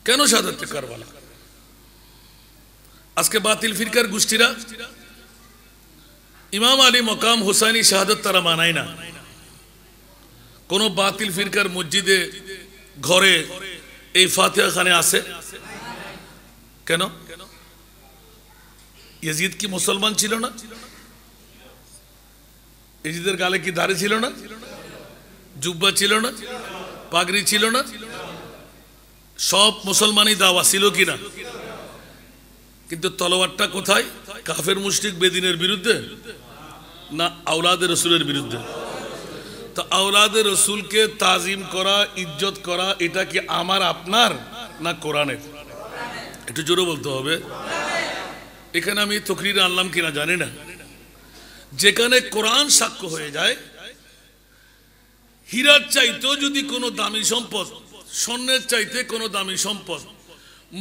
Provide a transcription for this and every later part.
কেন শাহাদাতে কারবালা? আজকে বাতিল ফিরকার গোষ্ঠীরা ইমাম আলী মকাম হুসাইনি শাহাদাত তারা মানায় না। কোন বাতিল ফিরকার মসজিদে ঘরে এই ফাতিহা খানে আছে কেন? ইয়াজিদ কি মুসলমান ছিল না? ইয়াজিদের গালে কি দাড়ি ছিল না? জুব্বা ছিল না? পাগড়ি ছিল না? সব মুসলমানই দাওয়া ছিল কিনা? কিন্তু তলোয়ারটা কোথায়? কাফের মুশরিক বেদিনের বিরুদ্ধে না আওলাদে রসুলের বিরুদ্ধে? তো আওলাদে রসুলকে তাজিম করা, ইজ্জত করা, এটা কি আমার আপনার না কোরআনের? একটু জোরে বলতে হবে। এখানে আমি তকরির আনলাম কিনা জানি না। যেখানে কোরআন সাক্ষ্য হয়ে যায়, হীরার চাইতেও যদি কোনো দামি সম্পদ, স্বর্ণের চাইতে কোনো দামি সম্পদ,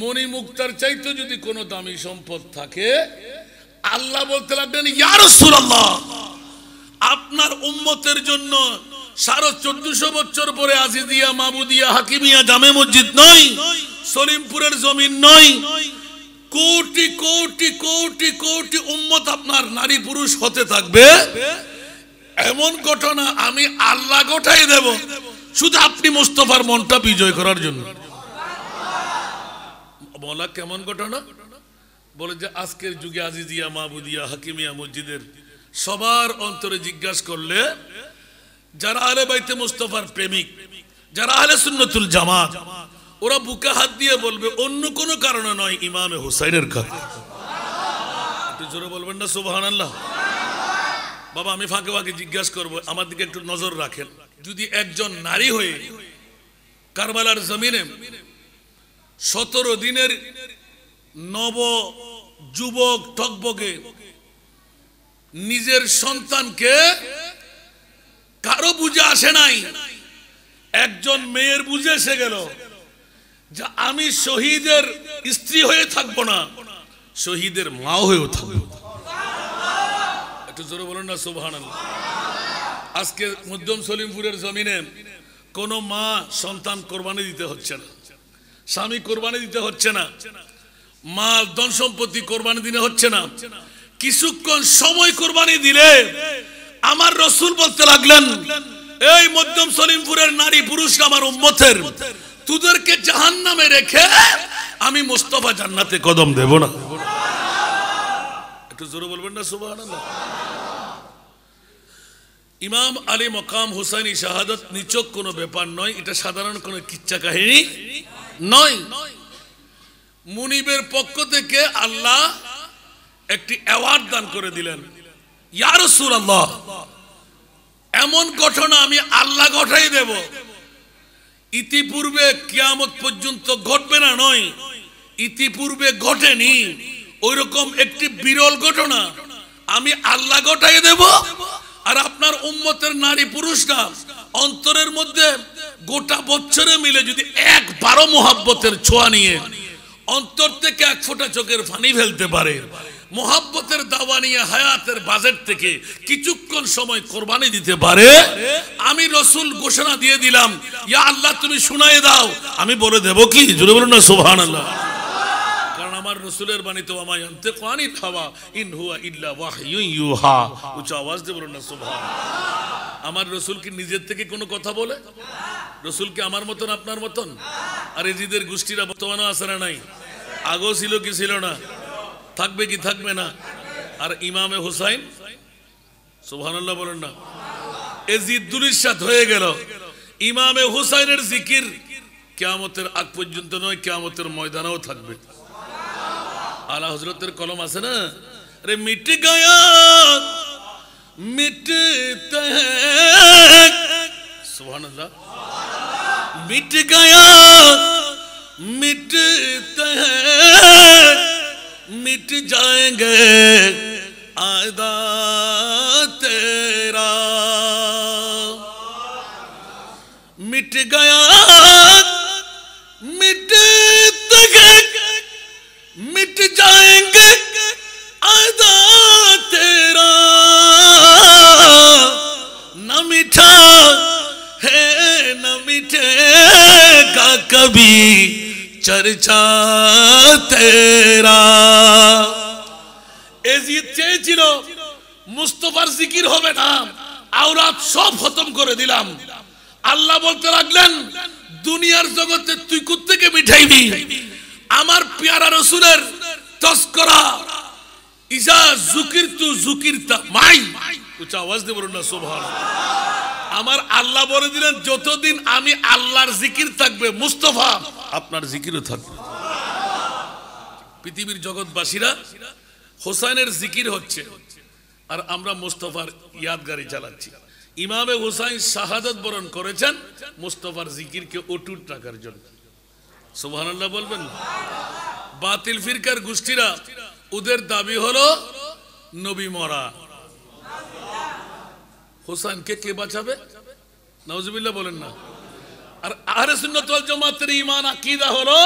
মণি মুক্তার চাইতে যদি কোনো দামি সম্পদ থাকে, আল্লাহ বলতে লাগলেন ইয়া রাসূলুল্লাহ, আপনার উম্মতের জন্য 1450 বছর পরে আজিজিয়া, মাবুদিয়া, হাকিমিয়া জামে মসজিদ নয়, সলিমপুরের জমিন নয়, কোটি কোটি কোটি কোটি উম্মত আপনার নারী পুরুষ হতে থাকবে। এমন ঘটনা আমি আল্লাহ ঘটাই দেব শুধু আপনি মুস্তাফার মনটা বিজয় করার জন্য। বলা কেমন ঘটনা? বলে যে আজকের যুগে আজিজিয়া, মাহবুদিয়া, হাকিমিয়া মসজিদের সবার অন্তরে জিজ্ঞাসা করলে যারা আহলে বাইতে মুস্তাফার প্রেমিক, যারা আহলে সুন্নাতুল জামাত, ওরা বুকে হাত দিয়ে বলবে অন্য কোনো কারণে নয়, ইমামে হুসাইনের কারণে। একটু জোরে বলবেন না সুবহানাল্লাহ? বাবা আমি ফাঁকে ফাঁকে জিজ্ঞাসা করবো, আমার দিকে একটু নজর রাখেন। যদি একজন নারী হয়ে কারবালার জমিনে 17 দিনের নব যুবক টকবগে নিজের সন্তানকে, কারো বুঝে আসে নাই, একজন মেয়ের বুঝে এসে গেল যে আমি শহীদের স্ত্রী হয়ে থাকবো না, শহীদের মা হয়েও থাকবো। একটু জোরে বলুন না সুবহানাল্লাহ। আজকে মধ্যম সলিমপুরের জমিনে কোন মা সন্তান কোরবানি দিতে হচ্ছে না, স্বামী কোরবানি দিতে হচ্ছে না, মাল ধন সম্পত্তি কোরবানি দিতে হচ্ছে না। কিছুক্ষণ সময় কোরবানি দিলে আমার রসুল বলতে লাগলেন, এই মধ্যম সলিমপুরের নারী পুরুষরা আমার উম্মতের, তোদেরকে জাহান্নামে রেখে আমি মুস্তাফা জান্নাতে কদম দেব না। একটু জোরে বলবেন না সুবহানাল্লাহ। ইমাম আলী মকাম হুসাইনি শাহাদাত নিছক কোনো ব্যাপার নয়, এটা সাধারণ কোনো কিচ্ছা কাহিনী নয়। মুনিবের পক্ষ থেকে আল্লাহ একটি অ্যাওয়ার্ড দান করে দিলেন, ইয়া রাসূলুল্লাহ এমন ঘটনা আমি আল্লাহ ঘটাই দেব, ইতিপূর্বে কিয়ামত পর্যন্ত ঘটবে না নয়, ইতিপূর্বে ঘটেনি ওইরকম একটি বিরল ঘটনা আমি আল্লাহ ঘটাই দেব। আর আপনার উম্মতের নারী পুরুষরা অন্তরের মধ্যে গোটা বছরে মিলে যদি একবারও মোহাব্বতের ছোঁয়া নিয়ে অন্তর থেকে এক ফোঁটা চোখের পানি ফেলতে পারে, মোহাব্বতের দাওয়া নিয়ে হায়াতের বাজেট থেকে কিছুক্ষণ সময় কোরবানি দিতে পারে, আমি রসুল ঘোষণা দিয়ে দিলাম, ইয়া আল্লাহ তুমি শুনাই দাও, আমি বলে দেব কি? জোরে বলুন না সুবহানাল্লাহ। কারণ আমার রসুলের বাণী তো আমা ইয়ানতিকু আনিল হাওয়া ইন হুয়া ইল্লা ওয়াহয়ুন ইউহা। উচ্চ আওয়াজ দিয়ে বলুন না সুবহানাল্লাহ। আমার রসুল কি নিজের থেকে কোনো কথা বলে? রসুল কি আমার মতন আপনার মতন? আর এজিদের গোষ্ঠীরা বর্তমানে আছে না নাই? আগেও ছিল কি ছিল না? থাকবে কি থাকবে না? আর ইমামে হুসাইন সুবহানাল্লাহ বলেন না, এজিদুল ইরশাদ হয়ে গেল। ইমামে হুসাইনের জিকির কিয়ামতের আগ পর্যন্ত নয়, কিয়ামতের ময়দানেও থাকবে। আলা হযরতের কলম আছে না, আরে মিট গয়া মিটতে হ্যায়, সুবহানাল্লাহ, মিট গয়া मिटते हैं मिट जाएंगे आदा तेरा, मिट गया मिटते हैं मिट जाएंगे आदा तेरा, न मिठा है न मिटेगा कभी चर्चा तेरा এজিদ চেয়েছিল মুস্তাফার জিকির হবে না, আওরাত সব খতম করে দিলাম। আল্লাহ বলতে লাগলেন দুনিয়ার জগতে তুই কোত্থেকে মিঠাইবি? আমার পেয়ারা রাসূলের তজকরা ইজা যুকিরতু যুকিরতা মাই, উচ্চ আওয়াজ দিয়ে বলুন না সুবহানাল্লাহ। আমার আল্লাহ বলে দিলেন যতদিন আমি আল্লাহর জিকির থাকবে মুস্তাফা আপনার জিকিরও থাকবে। পৃথিবীর জগৎবাসীরা হোসাইনের জিকির হচ্ছে আর আমরা মুস্তাফার ইয়াদগারি চালাচ্ছি। ইমামে হুসাইন শাহাদাত বরণ করেছেন মুস্তাফার জিকিরকে অটুট রাখার জন্য। সুবহানাল্লাহ বলবেন। বাতিল ফিরকার গোষ্ঠীরা ওদের দাবি হলো নবী মরা, হোসেনকে কে বাঁচাবে? নাউজুবিল্লাহ বলেন না। আর আহলে সুন্নাত ওয়াল জামাতের ঈমান আকীদা হলো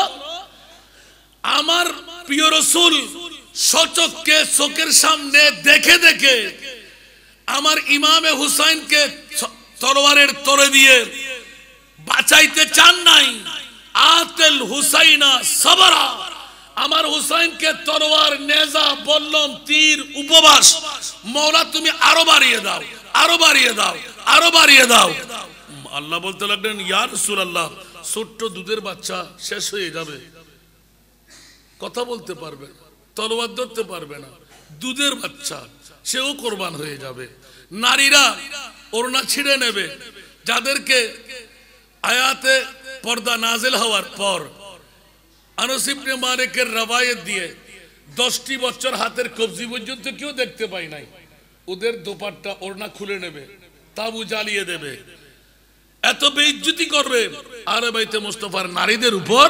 আমার প্রিয় রাসূল সচক্ষে চোখের সামনে দেখে দেখে আমার ইমামে হুসাইনকে তরবারের তরে দিয়ে বাঁচাইতে চান নাই। আতেল হুসাইনা সাবরা, আমার হুসাইনকে তরোয়ার নেজা বল্লম তীর উপবাস মওলা তুমি আরো বাড়িয়ে দাও, আরো বাড়িয়ে দাও, আরো বাড়িয়ে দাও। আল্লাহ বলতে লাগলেন ইয়া রাসূলুল্লাহ ছোট্ট দুধের বাচ্চা শেষ হয়ে যাবে, কথা বলতে পারবে না, তলোয়ার ধরতে পারবে না, দুধের বাচ্চা সেও কোরবান হয়ে যাবে। নারীরা ওড়না ছিঁড়ে নেবে, যাদেরকে আয়াতে পর্দা নাজিল হওয়ার পর আনাস ইবনে মালিকের রওয়ায়াত দিয়ে 10টি বছর হাতের কবজি পর্যন্ত কেউ দেখতে পায় নাই, ওদের দোপাট্টা ওড়না খুলে নেবে, তাবু জ্বালিয়ে দেবে, এত বেইজ্জতি করবে আহলে বাইতে মুস্তাফার নারীদের উপর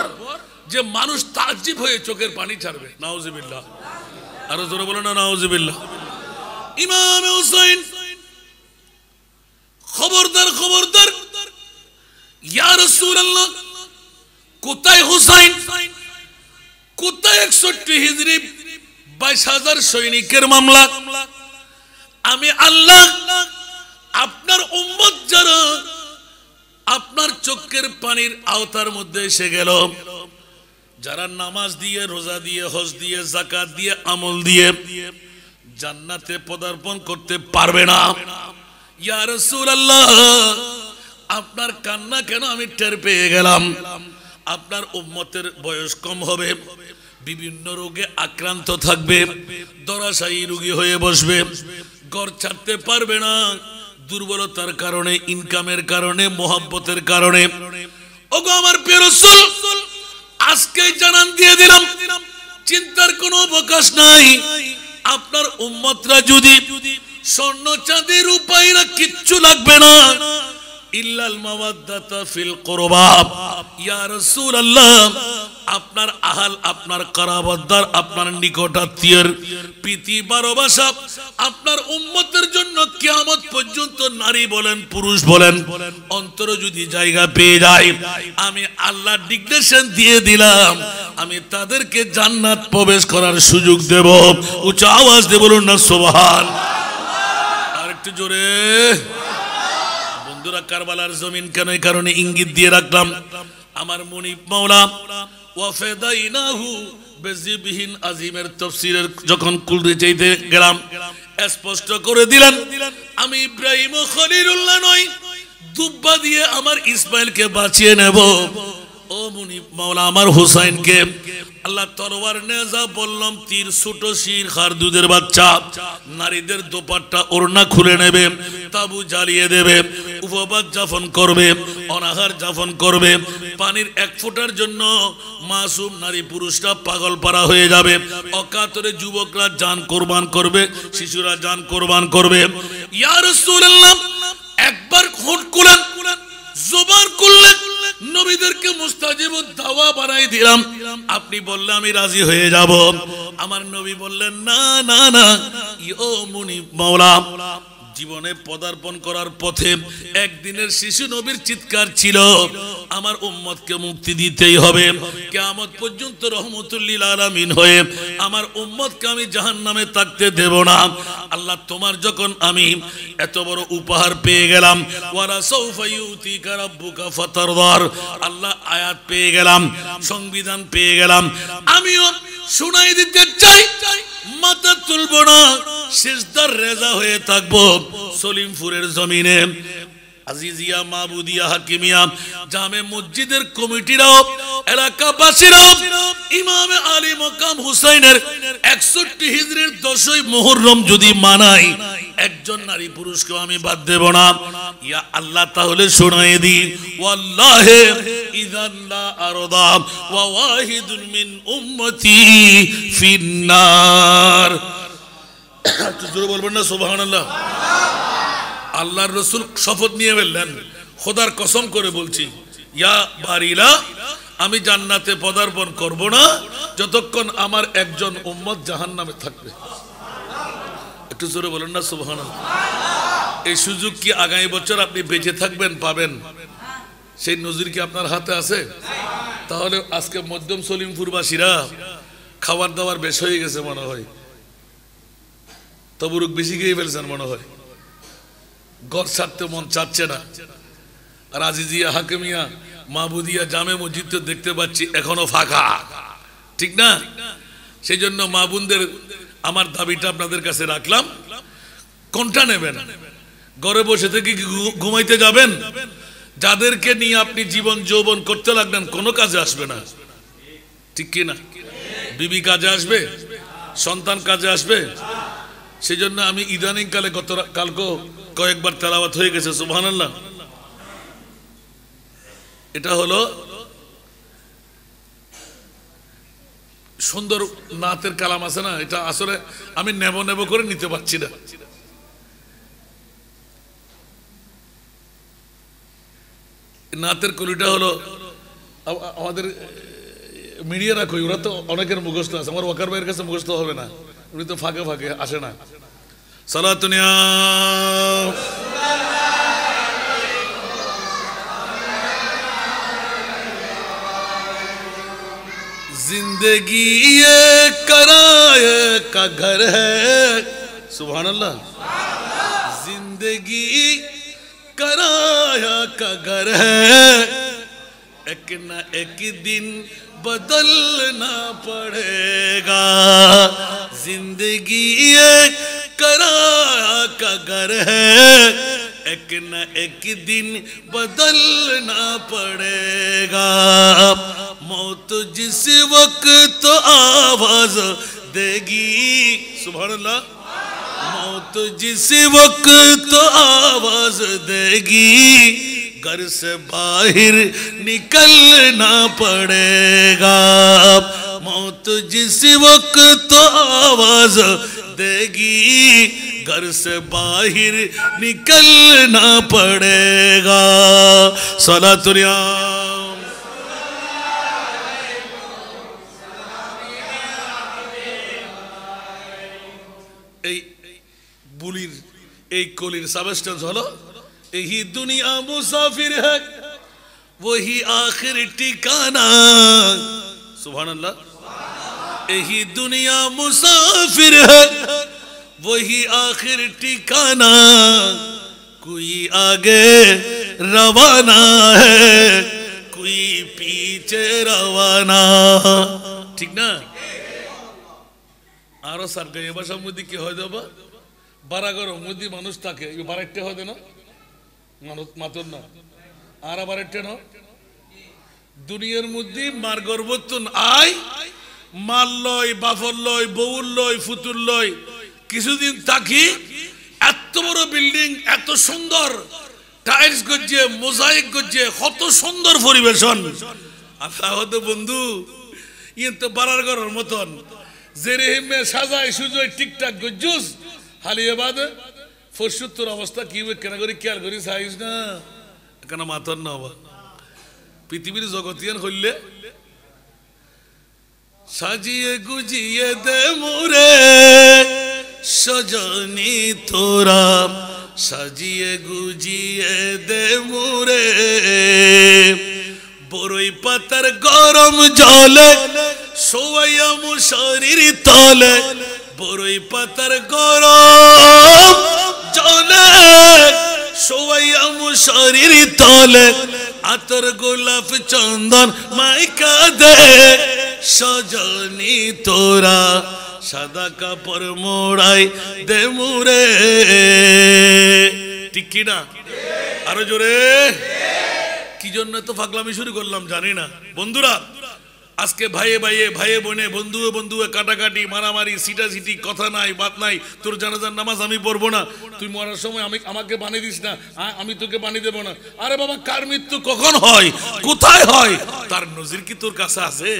যে মানুষ তাজ্জব হয়ে চোখের পানি ছাড়বে। নাউজুবিল্লাহ, আরো জোরে বলো না নাউজুবিল্লাহ। ইমাম হুসাইন খবরদার খবরদার, ইয়া রাসূলুল্লাহ কোথায় হুসাইন, কোথায় 61 হিজরি 22,000 সৈনিকের মামলা? আমি আল্লাহ আপনার উম্মত যারা আপনার চোখের পানির আওতার মধ্যে এসে গেল, যারা নামাজ দিয়ে, রোজা দিয়ে, হজ দিয়ে, যাকাত দিয়ে, আমল দিয়ে জান্নাতে পদার্পণ করতে পারবে না। ইয়া রাসূলুল্লাহ আপনার কান্না কেন আমি টের পেয়ে গেলাম। আপনার উম্মতের বয়স কম হবে, বিভিন্ন রোগে আক্রান্ত থাকবে, দরাশায়ী রোগী হয়ে বসবে, ঘর ছাড়তে পারবে না, দুর্বলতার কারণে, ইনকামের কারণে, মোহাব্বতের কারণে। ওগো আমার প্রিয় রাসূল আজকে জানান দিয়ে দিলাম, চিন্তার কোনো অবকাশ নাই। আপনার উম্মতরা যদি স্বর্ণ চাঁদি রূপাইরা কিচ্ছু লাগবে না, ইল্লাল মাওয়াদ্দাতা ফিল কুরবা। ইয়া রাসূলুল্লাহ আপনার আহাল, আপনার কারাবাতদার, আপনার নিকটাত্মীয়ের প্রীতি ভালোবাসা আপনার উম্মতের জন্য কিয়ামত পর্যন্ত নারী বলেন পুরুষ বলেন অন্তরে যদি জায়গা পেয়ে যায়, আমি আল্লাহ ডিক্লেরেশন দিয়ে দিলাম আমি তাদেরকে জান্নাত প্রবেশ করার সুযোগ দেব। উচ্চ আওয়াজ দিয়ে বলুন না সুবহানাল্লাহ। আর একটু জোরে। বন্ধুরা কারবালার জমিন কেন এই কারণে ইঙ্গিত দিয়ে রাখলাম, আমার মুনিব মাওলা ওয়াফাদাইনাহু বিযিবহিন আজিমের তাফসীরের যখন কুলরে চাইতে গেলাম স্পষ্ট করে দিলেন আমি ইব্রাহিম ও খলিলুল্লাহ নই, দুব্বা দিয়ে আমার ইসমাইলকে বাঁচিয়ে নেব। ও মুনিব মাওলা আমার হুসাইনকে আল্লাহ তরোয়ার নেজা বললাম তীর ছোট শির খার দুধের বাচ্চা, নারীদের দোপাট্টা ওড়না খুলে নেবে, তাবু জ্বালিয়ে দেবে, উপবাস যাপন করবে, অনাহার যাপন করবে, পানির এক ফোঁটার জন্য মাসুম নারী পুরুষরা পাগল পারা হয়ে যাবে, অকাতরে যুবকরা জান কোরবান করবে, শিশুরা জান কোরবান করবে। ইয়া রাসূলুল্লাহ একবার হোঁট খুলেন, জবান খুললেন, নবীদেরকে মুস্তাজিবুদ দাওয়া বানাই দিলাম, আপনি বললে আমি রাজি হয়ে যাব। আমার নবী বললেন না না না, ও মুনিব মাওলা জীবনে পদার্পণ করার পথে একদিনের শিশু নবীর চিৎকার ছিল, আমার উম্মতকে মুক্তি দিতেই হবে, কিয়ামত পর্যন্ত রহমতুল লিল আলামিন হয়ে আমার উম্মতকে আমি জাহান্নামে থাকতে দেব না। আল্লাহ তোমার যখন আমি এত বড় উপহার পেয়ে গেলাম, ওয়ালা সাউফা ইউতিকা রাব্বুকা ফাতারদার, আল্লাহ আয়াত পেয়ে গেলাম, সংবিধান পেয়ে গেলাম, আমিও শুনাই দিতে চাই, মাথা তুলব না, সিজদার রেজা হয়ে থাকবো সলিমপুরের জমিনে। আজিজিয়া, মাহবুদিয়া, হাকিমিয়া, জামে মসজিদের কমিটিরাও, এলাকাবাসীরাও ইমামে আলী মকাম হুসাইনের 61 হিজরির 10ই মুহররম যদি মানাই, একজন নারী পুরুষকে আমি বাদ দেব না। ইয়া আল্লাহ, তাহলে শোনায়ে দি, ওয়াল্লাহি ইযান লা আরদা ওয়া ওয়াহিদুন মিন উম্মতি ফিন্নার। একটু জোরে বলবেন না সুবহানাল্লাহ। আল্লাহর রাসূল শপথ নিয়ে বললেন, খোদার কসম করে বলছি, ইয়া বারিলা, আমি জান্নাতে পদার্পণ করব না যতক্ষণ আমার একজন উম্মত জাহান্নামে থাকবে। একটু জোরে বলেন না সুবহানাল্লাহ। এই সুযোগ কি আগামী বছর আপনি বেঁচে থাকবেন পাবেন? সেই নজির কি আপনার হাতে আছে? তাহলে আজকে মধ্যম সলিমপুরবাসীরা খাবার দাবার বেশ হয়ে গেছে মনে হয়, তবরুক বেশি খেয়ে ফেলছেন মনে হয়, ঘর ছাড়তে মন চাচ্ছে না। আর আজিজিয়া, হাকিমিয়া, মাহবুদিয়া, জামে মসজিদ তো দেখতে পাচ্ছি এখনো ফাঁকা, ঠিক না? সেই জন্য মা বোনদের আমার দাবিটা আপনাদের কাছে রাখলাম, কোনটা নেবেন? ঘরে বসে থেকে কি ঘুমাইতে যাবেন? যাদেরকে নিয়ে আপনি জীবন যৌবন করতে লাগলেন কোনো কাজে আসবে না, ঠিক কি না? বিবি কাজে আসবে, সন্তান কাজে আসবে। সেই জন্য আমি ইদানিং কালে কালকে কয়েকবার তেলাওয়াত হয়ে গেছে সুবহানাল্লাহ। এটা হলো সুন্দর নাতের কালাম আছে না, এটা আসলে আমি নেব নেব করে নিতে পারছি না। নাতের কলিটা হলো আমাদের মিডিয়ারা কই, ওরা তো অনেকের মুখস্থ আছে, আমার ওয়াকার ভাইয়ের কাছে মুখস্থ হবে না, উনি তো ফাঁকে ফাঁকে আসে না। সালাতুনিয়া जिंदगी ये कराए का घर है, सुभान अल्लाह। जिंदगी कराया का घर है, एक न एक दिन बदलना पड़ेगा। जिंदगी ये कराया का घर है, एक न एक दिन बदलना पड़ेगा। मौत जिस वक्त आवाज देगी, सुभान अल्लाह, मौत जिस वक्त आवाज देगी, घर से बाहर निकलना पड़ेगा। मौत जिस वक्त आवाज देगी, घर से बाहर निकलना पड़ेगा। सलातुल्लाह এই বুলির এই কলির সাবস্টেন্স হলো, यही दुनिया मुसाफिर है वही आखिर ठिकाना। सुभान अल्लाह। यही दुनिया मुसाफिर है वही आखिर ठिकाना। कोई आगे रवाना है कोई पीछे रवाना, ठीक ना? आरो सारखं हे भाषामध्ये की হয় দেবা বারাগর মধ্যে মানুষ থাকে, বারাইতে হয় না মানুষ মাতন না, আর বারাইতে না দুনিয়ার মধ্যে মার গর্বতন আয় মাল লয়, বাফর লয়, বউল লয়, ফুতুল লয়, কিছুদিন থাকি এত বড় বিল্ডিং, এত সুন্দর টাইলস গজ্জে, মোজাইক গজ্জে, কত সুন্দর পরিবেশন। আল্লাহ তো বন্ধু ইয়ে তো বারাগরের মতন জেরেহিমে সাজায় সুজয় ঠিকঠাক গজ্জুস হালিয়ে বাদে ফসুত্তর অবস্থা কি কেনা করি খেয়াল করি চাইস না কেন মাতন না হবা পৃথিবীর জগতিয়ান হইলে সাজিয়ে গুজিয়ে দে মোরে সজনী তোরা সাজিয়ে গুজিয়ে দে মুরে বড়ই পাতার গরম জলে শোয়াইয়া মশারির তলে বড়ই পাতার গরম জলে শোয়াইয়া মশারির তলে আতর গোলাপ চন্দন মাইকা দে সজনী তোরা সাদা কাপড় মোড়াই দে মুরে ঠিক কি না আরো জোরে কি জন্য তো পাগলামি শুরু করলাম জানি না বন্ধুরা আজকে ভাইয়ে ভাইয়ে ভাইয়ে বোনে বন্ধুয়ে বন্ধুয়ে কাটাকাটি মারামারি সিটাসিটি কথা নাই বাত নাই তোর জানাজার নামাজ আমি পড়বো না তুই মরার সময় আমাকে বানিয়ে দিস না আমি তোকে বানিয়ে দেবো না আরে বাবা কার মৃত্যু কখন হয় কোথায় হয় তার নজির কি তোর কাছে আছে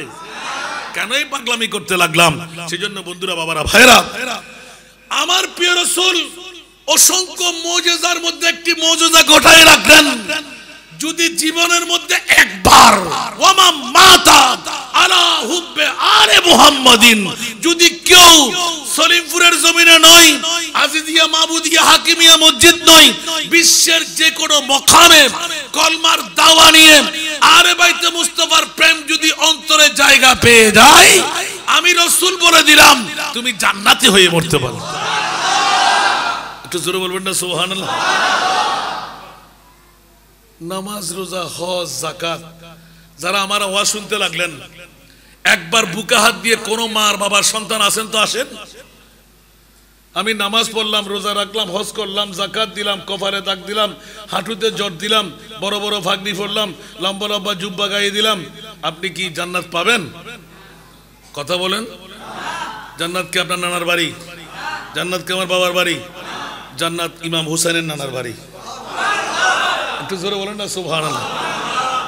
কেনই পাগলামি করতে লাগলাম সেজন্য বন্ধুরা বাবারা ভাইরা আমার প্রিয় রাসূল অসংখ্য মুজিজার মধ্যে একটি মুজিজা ঘটায় রাখলেন যদি জীবনের মধ্যে একবার ওয়ামা মাতা আলা হুব্বে আলে মুহাম্মাদিন যদি কেউ সলিমপুরের জমিনে নয় আজিজিয়া মাবুদিয়া হাকিমিয়া মসজিদ নয় বিশ্বের যে কোনো মকামে কলমার দাওয়া নিয়ে আলে বাইতে মুস্তাফার প্রেম যদি অন্তরে জায়গা পেয়ে যায় আমি রাসূল বলে দিলাম তুমি জান্নাতি হয়ে মরতে পারো একটু জোরে বলবেন না সুবহানাল্লাহ নামাজ রোজা হজ যাকাত যারা আমার ওয়াজ শুনতে লাগলেন একবার বুকে হাত দিয়ে কোন মার বাবার সন্তান আছেন তো আসেন আমি নামাজ পড়লাম রোজা রাখলাম হজ করলাম যাকাত দিলাম কপালে দাগ দিলাম হাঁটুতে জট দিলাম বড় বড় ফাগনি পড়লাম লম্বা লম্বা জুব্বা গায়ে দিলাম আপনি কি জান্নাত পাবেন কথা বলেন জান্নাত কি আপনার নানার বাড়ি জান্নাত কি আমার বাবার বাড়ি জান্নাত ইমাম হুসাইনের নানার বাড়ি একটু জোরে বলেন না সুবহানাল্লাহ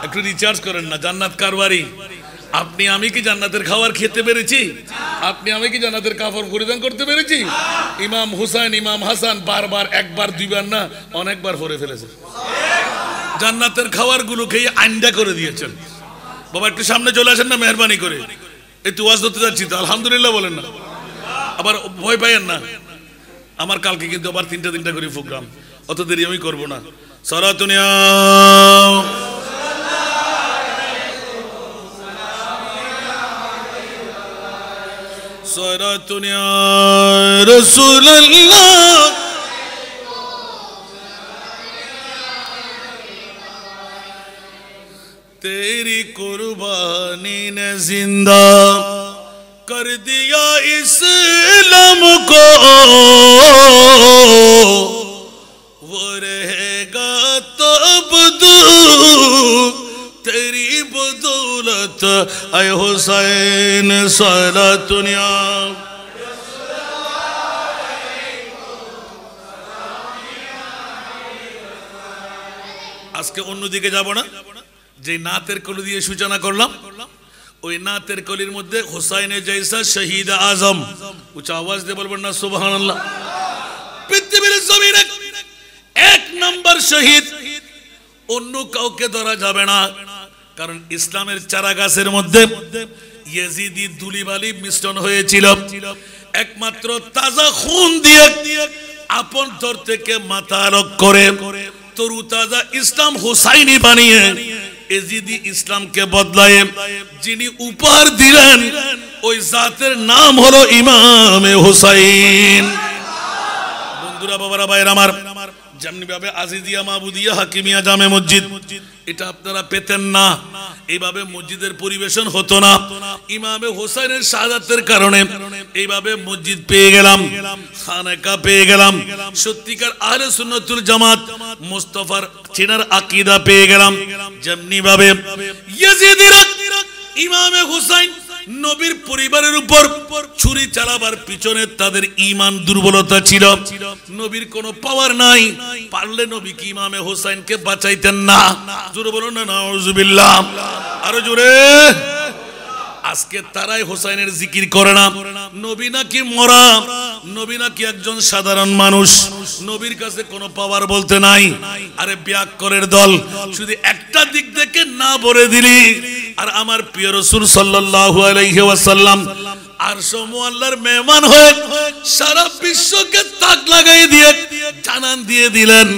একটু রিচার্জ করেন না জান্নাত কার বাড়ি আপনি আমি কি জান্নাতের খাবার খেতে পেরেছি আপনি আমি কি জান্নাতের কাপড় পরিধান করতে পেরেছি ইমাম হুসাইন ইমাম হাসান বারবার একবার দুইবার না অনেকবার পরে ফেলেছে জান্নাতের খাবারগুলো খেয়ে আন্ডা করে দিয়েছেন বাবা একটু সামনে চলে আসেন না মেহেরবানি করে একটু ওয়াজ করতে যাচ্ছি তো আলহামদুলিল্লাহ বলেন না আবার ভয় পাইয়েন না আমার কালকে কিন্তু আবার তিনটা করে প্রোগ্রাম অত দেরি আমি করবো না সরাতুনিয়া সরাতুনিয়া রাসূলুল্লাহ तेरी कुर्बानी ने जिंदा कर दिया इस्लाम को वो रहेगा तो अबदू तेरी बदौलत ऐ हुसैन सलातुनिया আজকে অন্যদিকে যাব না যে নাতের কলি দিয়ে সূচনা করলাম ওই নাতের কলির মধ্যে হুসাইনের জৈসা শহীদ আজম উচ্চ আওয়াজ দিয়ে বলবেন না সুবহানাল্লাহ পৃথিবীর জমিনে এক নাম্বার শহীদ অন্য কাউকে ধরা যাবে না কারণ ইসলামের চারা গাছের মধ্যে ইয়েজিদি দুলিবালি মিশ্রণ হয়েছিল একমাত্র তাজা খুন দিয়ে আপন তর থেকে মাথা আলোক করে তরু তাজা ইসলাম হুসাইনি বানিয়ে এজিদি ইসলামকে বদলায়ে যিনি উপহার দিলেন ওই জাতের নাম হলো ইমামে হুসাইন বন্ধুরা বাবারা ভাইরা আমার যেমনি ভাবে আজিজিয়া মাবুদিয়া হাকিমিয়া জামে মসজিদ এটা আপনারা পেতেন না এইভাবে মসজিদের পরিবেশন হতো না ইমামে হুসাইনের শাহাদাতের কারণে এইভাবে মসজিদ পেয়ে গেলাম খানেকা পেয়ে গেলাম সত্যিকার আহলে সুন্নাতুল জামাত মুস্তাফার চিনার আকীদা পেয়ে গেলাম যেমনি ভাবে ইয়াজিদিরা ইমামে হুসাইন নবীর পরিবারের উপর ছুরি চালাবার পিছনে তাদের ঈমান দুর্বলতা ছিল নবীর কোনো পাওয়ার নাই পারলে নবী কি ইমামে হুসাইনকে বাঁচাইতেন না জোরে বলুন না নাউজুবিল্লাহ আরো জোরে আজকে তারাই হুসাইনের জিকির করে না নবী নাকি মরা নবী নাকি একজন সাধারণ মানুষ নবীর কাছে কোনো পাওয়ার বলতে নাই আরে ব্যাককরের দল শুধু একটা দিক থেকে না বলে দিলি আর আমার প্রিয় রাসূল সাল্লাল্লাহু আলাইহি ওয়াসাল্লাম আরশ মুআল্লার মেহমান হয়ে সারা বিশ্বকে তাক লাগাই দিয়ে জানান দিয়ে দিলেন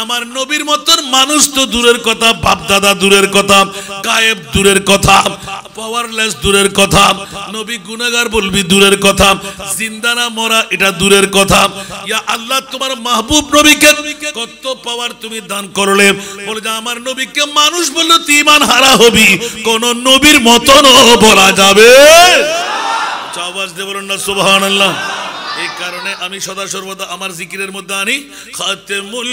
আমার নবীর মতন মানুষ তো দূরের কথা, বাপ দাদা দূরের কথা, গায়েব দূরের কথা, পাওয়ারলেস দূরের কথা, নবী গুনাহগার বলবি দূরের কথা, জিন্দা না মরা এটা দূরের কথা। ইয়া আল্লাহ তোমার মাহবুব নবীকে কত পাওয়ার তুমি দান করলে, বলে যে আমার নবীকে মানুষ বললে তুই ঈমান হারা হবি, কোন নবীর মতনও বলা যাবে। আওয়াজ দিয়ে বলুন না সুবহানাল্লাহ। এই কারণে আমি সদা সর্বদা আমার জিকিরের মধ্যে আনি খাতেমুল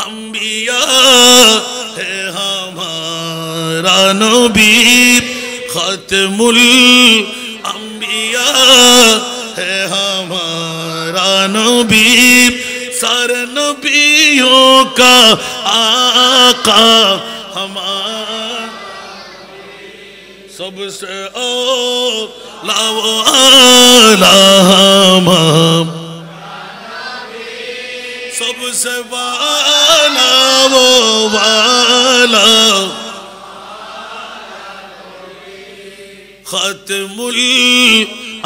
আম্বিয়া হে হামারা নবী, খাতেমুল আম্বিয়া হে হামারা নবী, सारे नबियों का आका हमारा, सबसे औला वो आला हम, सबसे वाला वो वाला, खातमुल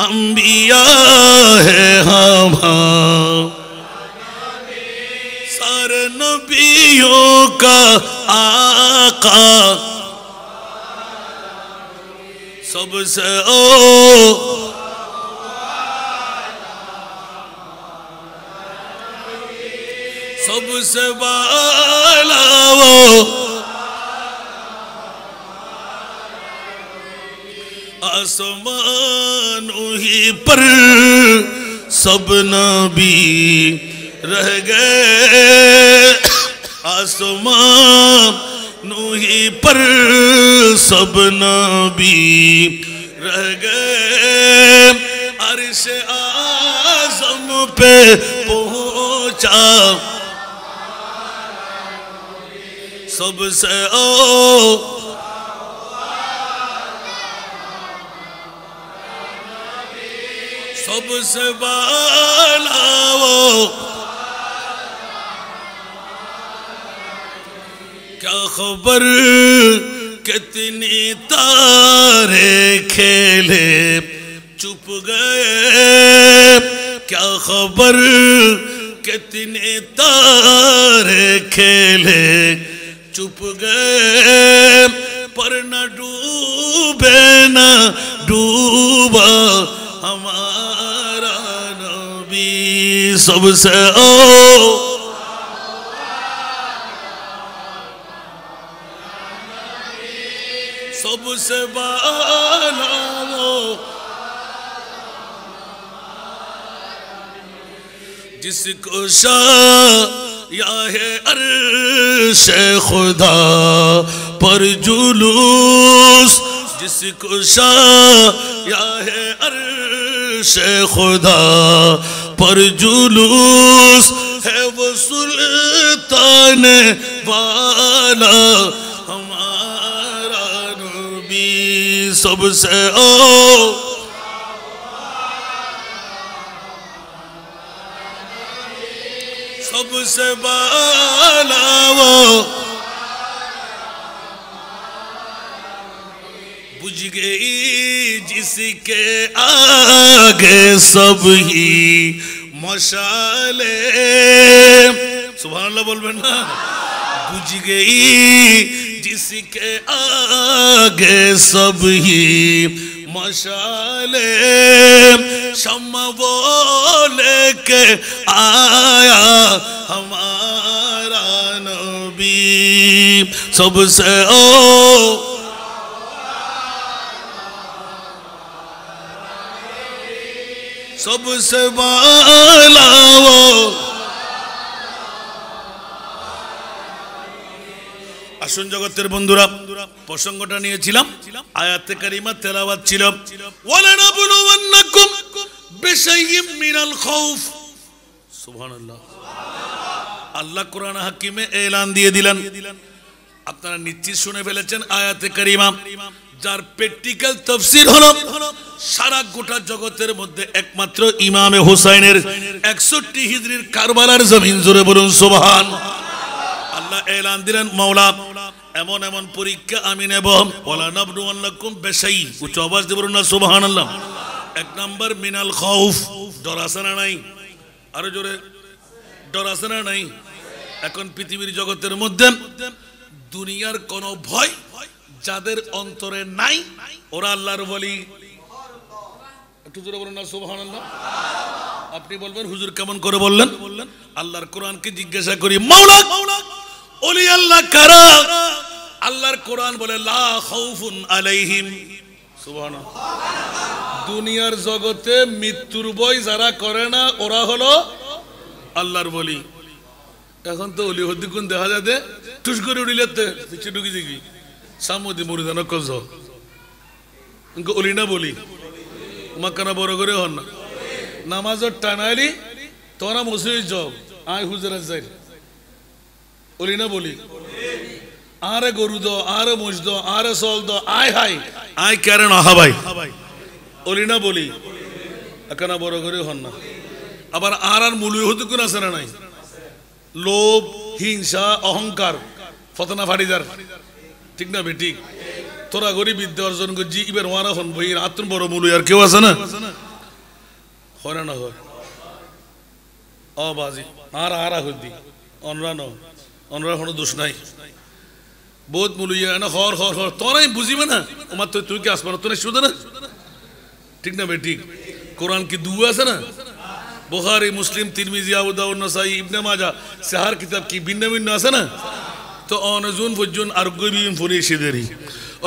अंबिया है हमारा, सारे नबियों का आका, सबसे ओ सबसे वाला वो आसमान ही पर सब नबी रह गए, आसमान नूही पर सब नबी रह गए, अर्श आज़म पे पहुँचा सबसे ओ सबसे वाला वो, क्या खबर कितनी तारे खेले चुप गए, क्या खबर कितने तारे खेले चुप गए, पर न डूबे न डूबा हमारा नबी, सबसे ओ सबसे वाला वो, जिसको शाया है अर्श खुदा पर जुलूस, जिसको शाया है अर्श खुदा पर जुलूस, है वो सुल्तान वाला हमारा नबी, सबसे ओ सबसे वाला वो, बुझ गई जिसके आगे सब ही मशाले, सुभान अल्लाह बोलबेन ना, बुझ गई जिसके आगे सब ही मशाले, शम्मा वो लेके आया हमारा नबी, सबसे ओ सबसे वाला वो, আসুন জগতের বন্ধুরা, প্রসঙ্গটা নিয়েছিলাম আয়াতে কারিমা তেলাওয়াত ছিল, ওয়ালানাবলুওয়ান্নাকুম বিশাইয়্যিম মিনাল খাউফ, সুবহানাল্লাহ। আল্লাহ কোরআন হাকিমে এলান দিয়ে দিলেন, আপনারা নিশ্চিত শুনে ফেলেছেন আয়াতে কারিমা, যার প্র্যাকটিক্যাল তাফসীর হলো সারা গোটা জগতের মধ্যে একমাত্র ইমামে হুসাইনের 61 হিজরির কারবালার জমিন, জোরে বলুন সুবহান। আল্লাহ এলান দিলেন, মাওলা এমন এমন পরীক্ষা আমি নেব, ওয়ালানাবলুওয়ান্নাকুম বিশাইয়্যিন, উচ্চ আওয়াজ দিয়ে বলুন না সুবহানাল্লাহ। এক নাম্বার মিনাল খাউফ, ডর আছে না নাই? আরো জোরে, ডর আছে না নাই? এখন পৃথিবীর জগতের মধ্যে দুনিয়ার কোন ভয় যাদের অন্তরে নাই, ওরা আল্লাহর ওলি। একটু জোরে বলুন না সুবহানাল্লাহ। আপনি বলবেন হুজুর কেমন করে বললেন? আল্লাহর কোরআনকে জিজ্ঞাসা করি, মাওলা ওলি আল্লাহ কারা? আল্লাহর কোরআন বলে লা খাউফুন আলাইহিম। সুবহানাল্লাহ। দুনিয়ার জগতে মৃত্যুর ভয় যারা করে না ওরা হলো আল্লাহর ওলি। এখন তো ওলি হদ্দি কোন দেখা যায়, টুস করে উড়িলেতে পিছিয়ে ঢুকি দেখি সামুদি মরিদান কজ ওলি না বলি মাকানা বড় করে হন না নামাজের টানাইলি তোরা মসজিদ যাও আয় হুজুরাত যাই ওলি না বলি আরে গরু দো আরে মোষ দো আরে সল দো আয় হাই আয় কেন না হাবাই ওলি না বলি একানা বড় করে হন না। আবার আর মূল্য হতে কোন আছে না নাই? লোভ, হিংসা, অহংকার ফতনা ফাড়িদার, ঠিক না বেঠিক? তোরা গরি বিদ্যা অর্জন করছি এবার ওয়ারা হন বই আত্ম বড় মূল্য আর কেউ আছে না? হয় না হয় অবাজি আর আরা হদ্দি অনরা ন অনরা কোনো দোষ নাই। বহুত মূল্য না হর হর হর তোরাই বুঝিবে না আমার তো তুই কি আসবার তোর শুধু না, ঠিক না বেঠিক? কোরআন কি দু আছে না? বুখারী, মুসলিম, তিরমিজি, আবু দাউদ, নাসাই, ইবনে মাজাহ সাহার কিতাব কি ভিন্ন ভিন্ন আছে না? তো অনজুন ফজুন আর গবিম ফরিশিদেরি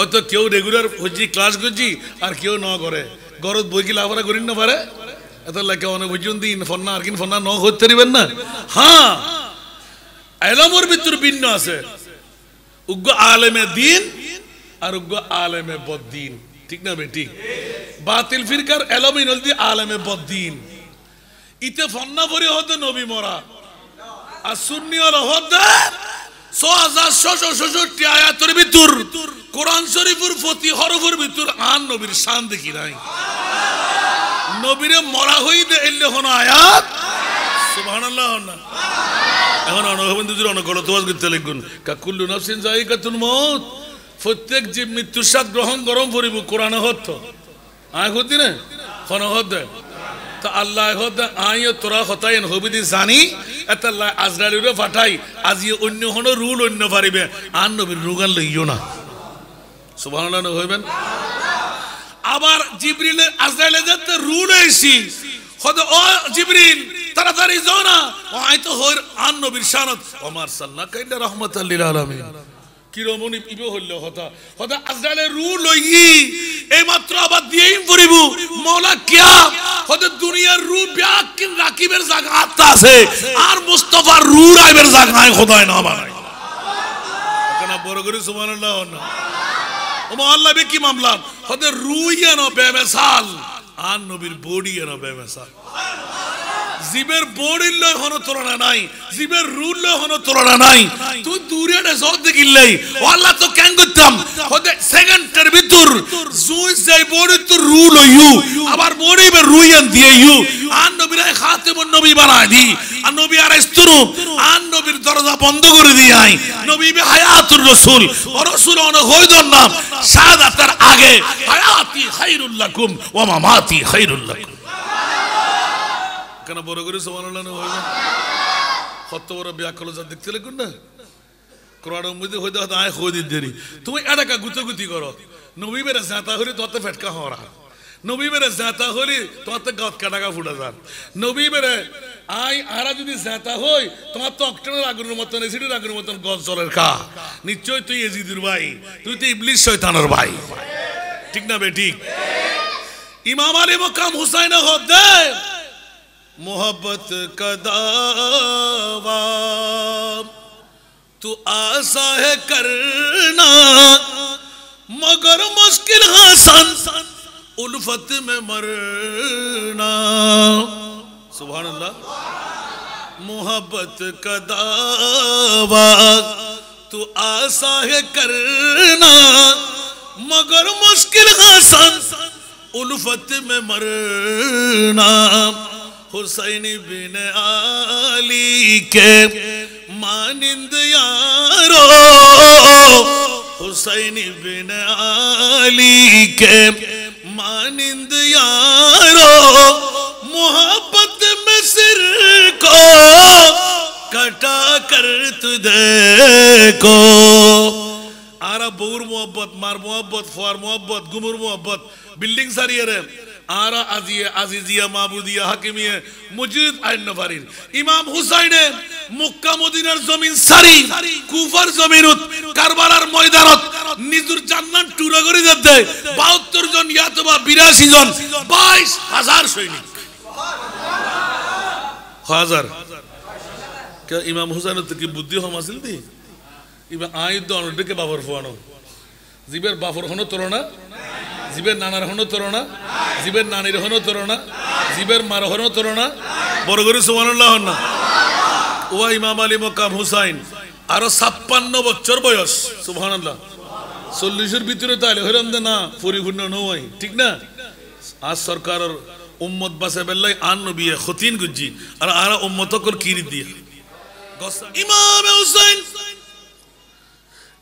অত কেউ রেগুলার হজি ক্লাস করছি আর কেউ ন করে গরত বই কি লাফারা করিন না পারে এত লাগে অনেক ফজুন দিন ফন্না আর কিন ফন্না ন করতে পারিবেন না। হ্যাঁ এলমর ভিতর ভিন্ন আছে, উগ্র আলেমে দিন আর উগ্র আলেমে বদ্দিন, ঠিক না বেঠিক? বাতিল ফিরকার এলমিন হলদি আলেমে বদ্দিন ইতে ফন্না ভরে হতে নবী মরা আর সুন্নি হলো হতে ৬৬৬৬ আয়াতের ভিতর কোরআন শরীফের প্রতি হরফের ভিতর আন নবীর শান দেখি নাই। নবীরে মরা হইতে এলে হন আয়াত সুবহানাল্লাহ না। এখন অনবন্ধুদের অনগলত ওয়াজ করতে লিখুন কাকুল্লু নাফসিন যায়িকাতুল মউত, প্রত্যেক জীব মৃত্যুর স্বাদ গ্রহণ গরম করিব। কোরআনে হত আয় হতি না কোন হত তা আল্লাহ হত আইও তোরা হতাইন হবিদি জানি এত আল্লাহ আজরাইলরে পাঠাই আজি অন্য হন রুল অন্য পারিবে আর নবীর রুগান লইও না। সুবহানাল্লাহ না হইবেন। আবার জিবরিল আজরাইলে যেতে রুল আইছি হদ ও জিবরিল তাড়াতাড়ি যাও না ও আই তো হইর আর নবীর শানত ওমার সাল্লাল্লাহু কাইলা রাহমাতাল লিল আলামিন কি রমণী ইবে হইল হতা হদা আজরাইলে রুল লই এই মাত্র আবার দিয়েই পড়িব মাওলা কিয়া হদা দুনিয়ার রু ব্যাকিন রাকিবের জায়গা আত্মা আছে আর মুস্তাফার রু রাইবের জায়গায় খোদাই না বানাই কেন বড় করে সুবহানাল্লাহ না ও আল্লাহ বে কি মামলা হদা রুইয়া না বেমেসাল আর নবীর বডি না বেমেসাল। জীবের বডির লয় হন তুলনা নাই, জীবের রুল লয় হন তুলনা নাই। তুই দূরে জোর দেখিলেই ও আল্লাহ তো কেন করতাম হদে সেকেন্ডের ভিতর জুই যাই বডি তো রুল হইউ আবার বডি বে রুইয়ান দিয়ে ইউ আর নবীর খাতিমুন নবী বানাই দি আর নবী আর ইস্তুরু আর নবীর দরজা বন্ধ করে দি আই নবী বে হায়াতুর রাসূল ও রাসূল অন হইদন নাম শাহাদাতের আগে হায়াতি খায়রুল লাকুম ওয়া মামাতি খায়রুল লাকুম। কেন বড় করে সুবহানাল্লাহ না হইবে কত বড় ব্যাকরণ যা দেখতে লাগুন না কোরআনের মধ্যে হইতে হতে আয় হইদি দেরি তুমি এটাকা গুতগুতি করো নবী বেরে জাতা হলি তোতে ফেটকা হরা নবী বেরে জাতা হলি তোতে গত কাটাকা ফুটা যান নবী বেরে আই আরা যদি জাতা হই তোমার তো অক্টেনের আগুনের মতন এসিডের আগুনের মতন গজ জলের কা নিশ্চয় তুই এজিদের ভাই তুই তো ইবলিস শয়তানের ভাই, ঠিক না বেঠিক? ইমাম আলী মকাম হুসাইন হদে मोहब्बत का दावा तू आसा है करना मगर मुश्किल हसन उल्फत में मरना। सुभान अल्लाह। मोहब्बत का दावा तू आसा है करना मगर मुश्किल हसन उल्फत में मरना। हुसैन बिन आली के मानिंद यारो हुसैन बिन आली के मानिंद यारो को आरा बउर मोहब्बत मार मोहब्बत फुआर मोहब्बत गुमुर मोहब्बत बिल्डिंग सारी रे आरा आजिए आजिजिया माबूदिया हाकिमिया मुजिद आइन नफारिन इमाम हुसैने मक्का मदिनार जमीन सारी কুফার জমিনত কারবালার ময়দানত নিজুর জান্নাত টুরা করে দিতে 72 জন ইয়াতবা 82 জন 22000 সৈনিক হাজার কে ইমাম হুসাইনের তো কি বুদ্ধি হম আসিল দি ইবা আইদ দনকে বাবার ফুয়ানো জিবের বাফর হনো তুলনা জিবের নানার হনো তুলনা জিবের নানির হনো তুলনা জিবের মার হনো তুলনা বড় করে সুবহানাল্লাহ না ওয়া ইমাম আলী মকাম হুসাইন আরো 56 বছর বয়স সুবহানাল্লাহ 40 এর ভিতরে তাইলে হইরাম দে না পরিপূর্ণ নয় ঠিক না আজ সরকারের উম্মত বাসে বেল্লাই আন নবী খতিন গুজি আর আরা উম্মত কর কিরি দিয়া ইমাম হুসাইন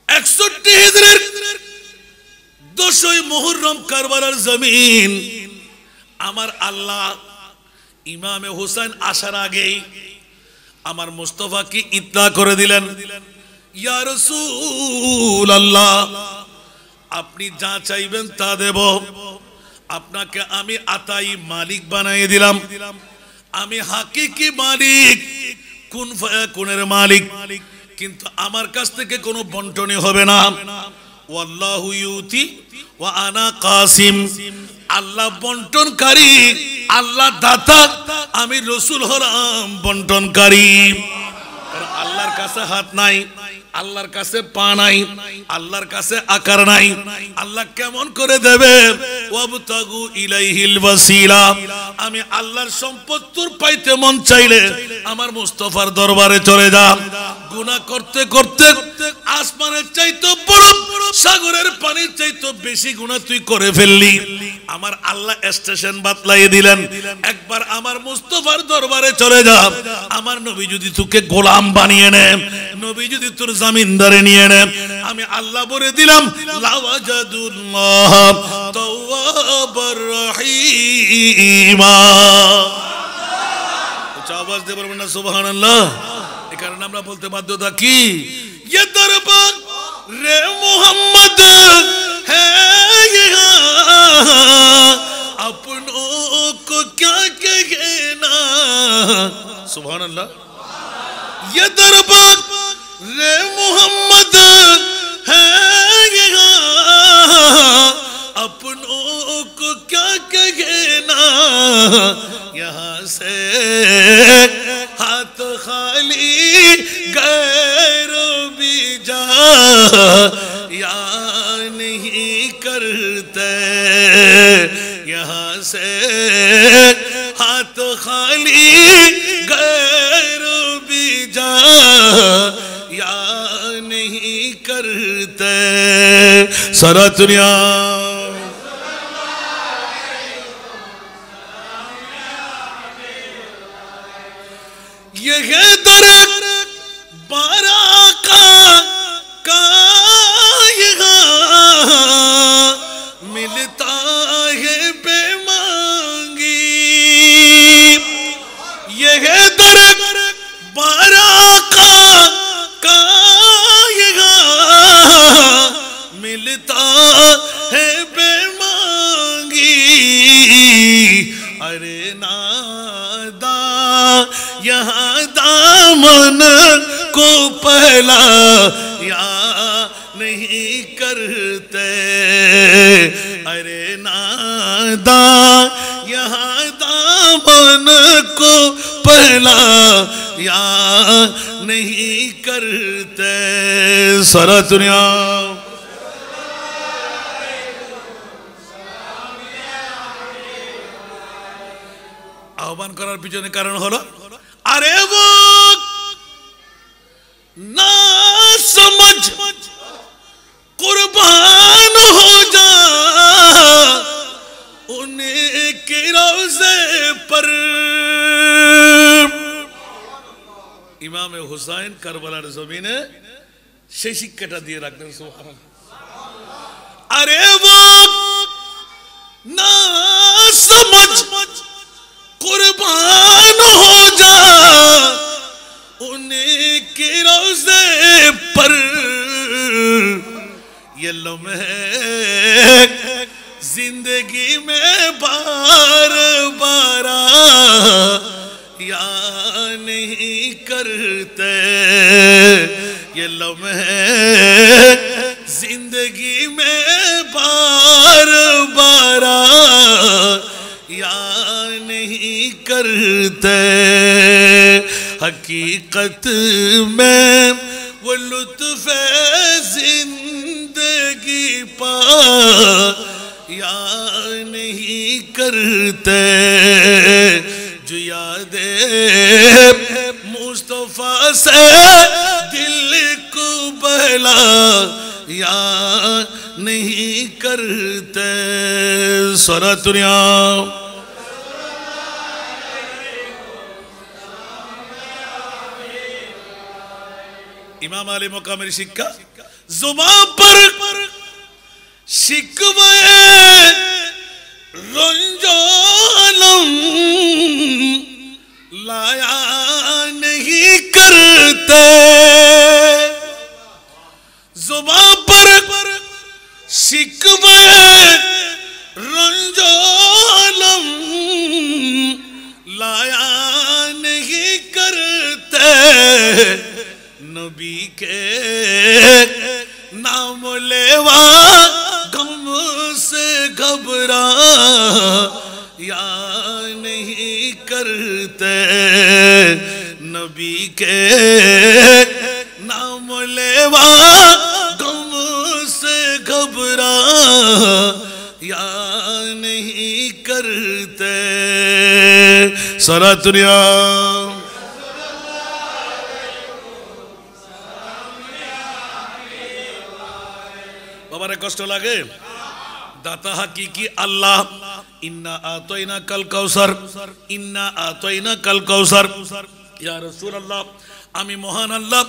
61 হিজরির 10 মুহররম কারবালার জমিন আমার আল্লাহ ইমাম হুসাইন আসার আগেই আমার মুস্তাফা কি ইতলা করে দিলেন ইয়া রাসূলুল্লাহ আপনি যা চাইবেন তা দেব আপনাকে আমি আতাই মালিক বানিয়ে দিলাম আমি হাকিকি মালিক কুন ফায়াকুনের মালিক কিন্তু আমার কাছ থেকে কোনো বন্টনে হবে না ওয়াল্লাহু ইউতি ওয়া আনা কাসিম আল্লাহ বন্টনকারী আল্লাহ দাতা আমি রাসূল হলাম বন্টনকারী কারণ আল্লাহর কাছে হাত নাই আল্লাহর কাছে পা নাই আল্লাহর কাছে আকার নাই আল্লাহ কেমন করে দেবে ওয়াবতাগু ইলাইহিল ওয়াসিলা আমি আল্লাহর সম্পদ তোর পাইতে মন চাইলে আমার মুস্তাফার দরবারে চলে যা গুনাহ করতে করতে আসমানের চাইতে বড় সাগরের পানির চাইতে বেশি গুনাহ তুই করে ফেললি আমার আল্লাহ স্টেশন বাতলাইয়ে দিলেন একবার আমার মুস্তাফার দরবারে চলে যা আমার নবী যদি তোকে গোলাম বানিয়ে নেয় নবী যদি তোর জামিনদারে নিয়ে নেয় আমি আল্লাহ বলে দিলাম লাওয়াজাদুল্লাহ তাওয়াবার রহিমা উচ্চ আওয়াজ দিয়ে বলবেন না সুবহানাল্লাহ এই কারণে আমরা বলতে বাধ্য থাকি ये दरबार रे मोहम्मद है अपनों को क्या कहना सुभान अल्लाह ये दरबार रे मोहम्मद है अपनों को क्या कहना यहाँ से हाथ खाली गैरों भी जा या नहीं करते यहाँ से हाथ खाली गैरों भी जा या नहीं करते सारा दुनिया ये है दर बारा का मिलता है बेमांगी ये है दर बारा का मिलता है बेमांगी अरे नादा यहाँ दामन को पहला या नहीं करते अरे नादा यहाँ दामन को पहला या नहीं करते सारा दुनिया आह्वान करार पिछने कारण हलो अरे वो ना समझ कुर्बान हो जा उनके रोज़े पर इमाम हुसैन करबलार ज़मीने से शिक्षाটা দিয়ে রাখলেন সুবহানাল্লাহ अरे वो ना समझ कुर्बान हो जा उनके रोज़े पर में बार बार या नहीं करते ये लम्हे जिंदगी में बार बार या नहीं करते हकीकत में वो लुत्फ़ जिंदगी पा या नहीं करते जो यादे मुस्तफा से दिल को बहला या नहीं करते सरातुनिया इमाम आली मुकामेर शिक्का जुमा पर शिकवे रंजालम लाया नहीं करते जुबान पर शिकवे रंजालम लाया नहीं करते नबी के नाम लेवा गम से घबरा या नहीं करते नबी के नाम लेवा गम से घबरा या नहीं करते सरातुनिया बाबारे कष्ट लागे दाता हकीकी अल्लाह इन्ना आतोइना कल कौसर इन्ना आतोइना कल कौसर या रसूल अल्लाह आमी महान अल्लाह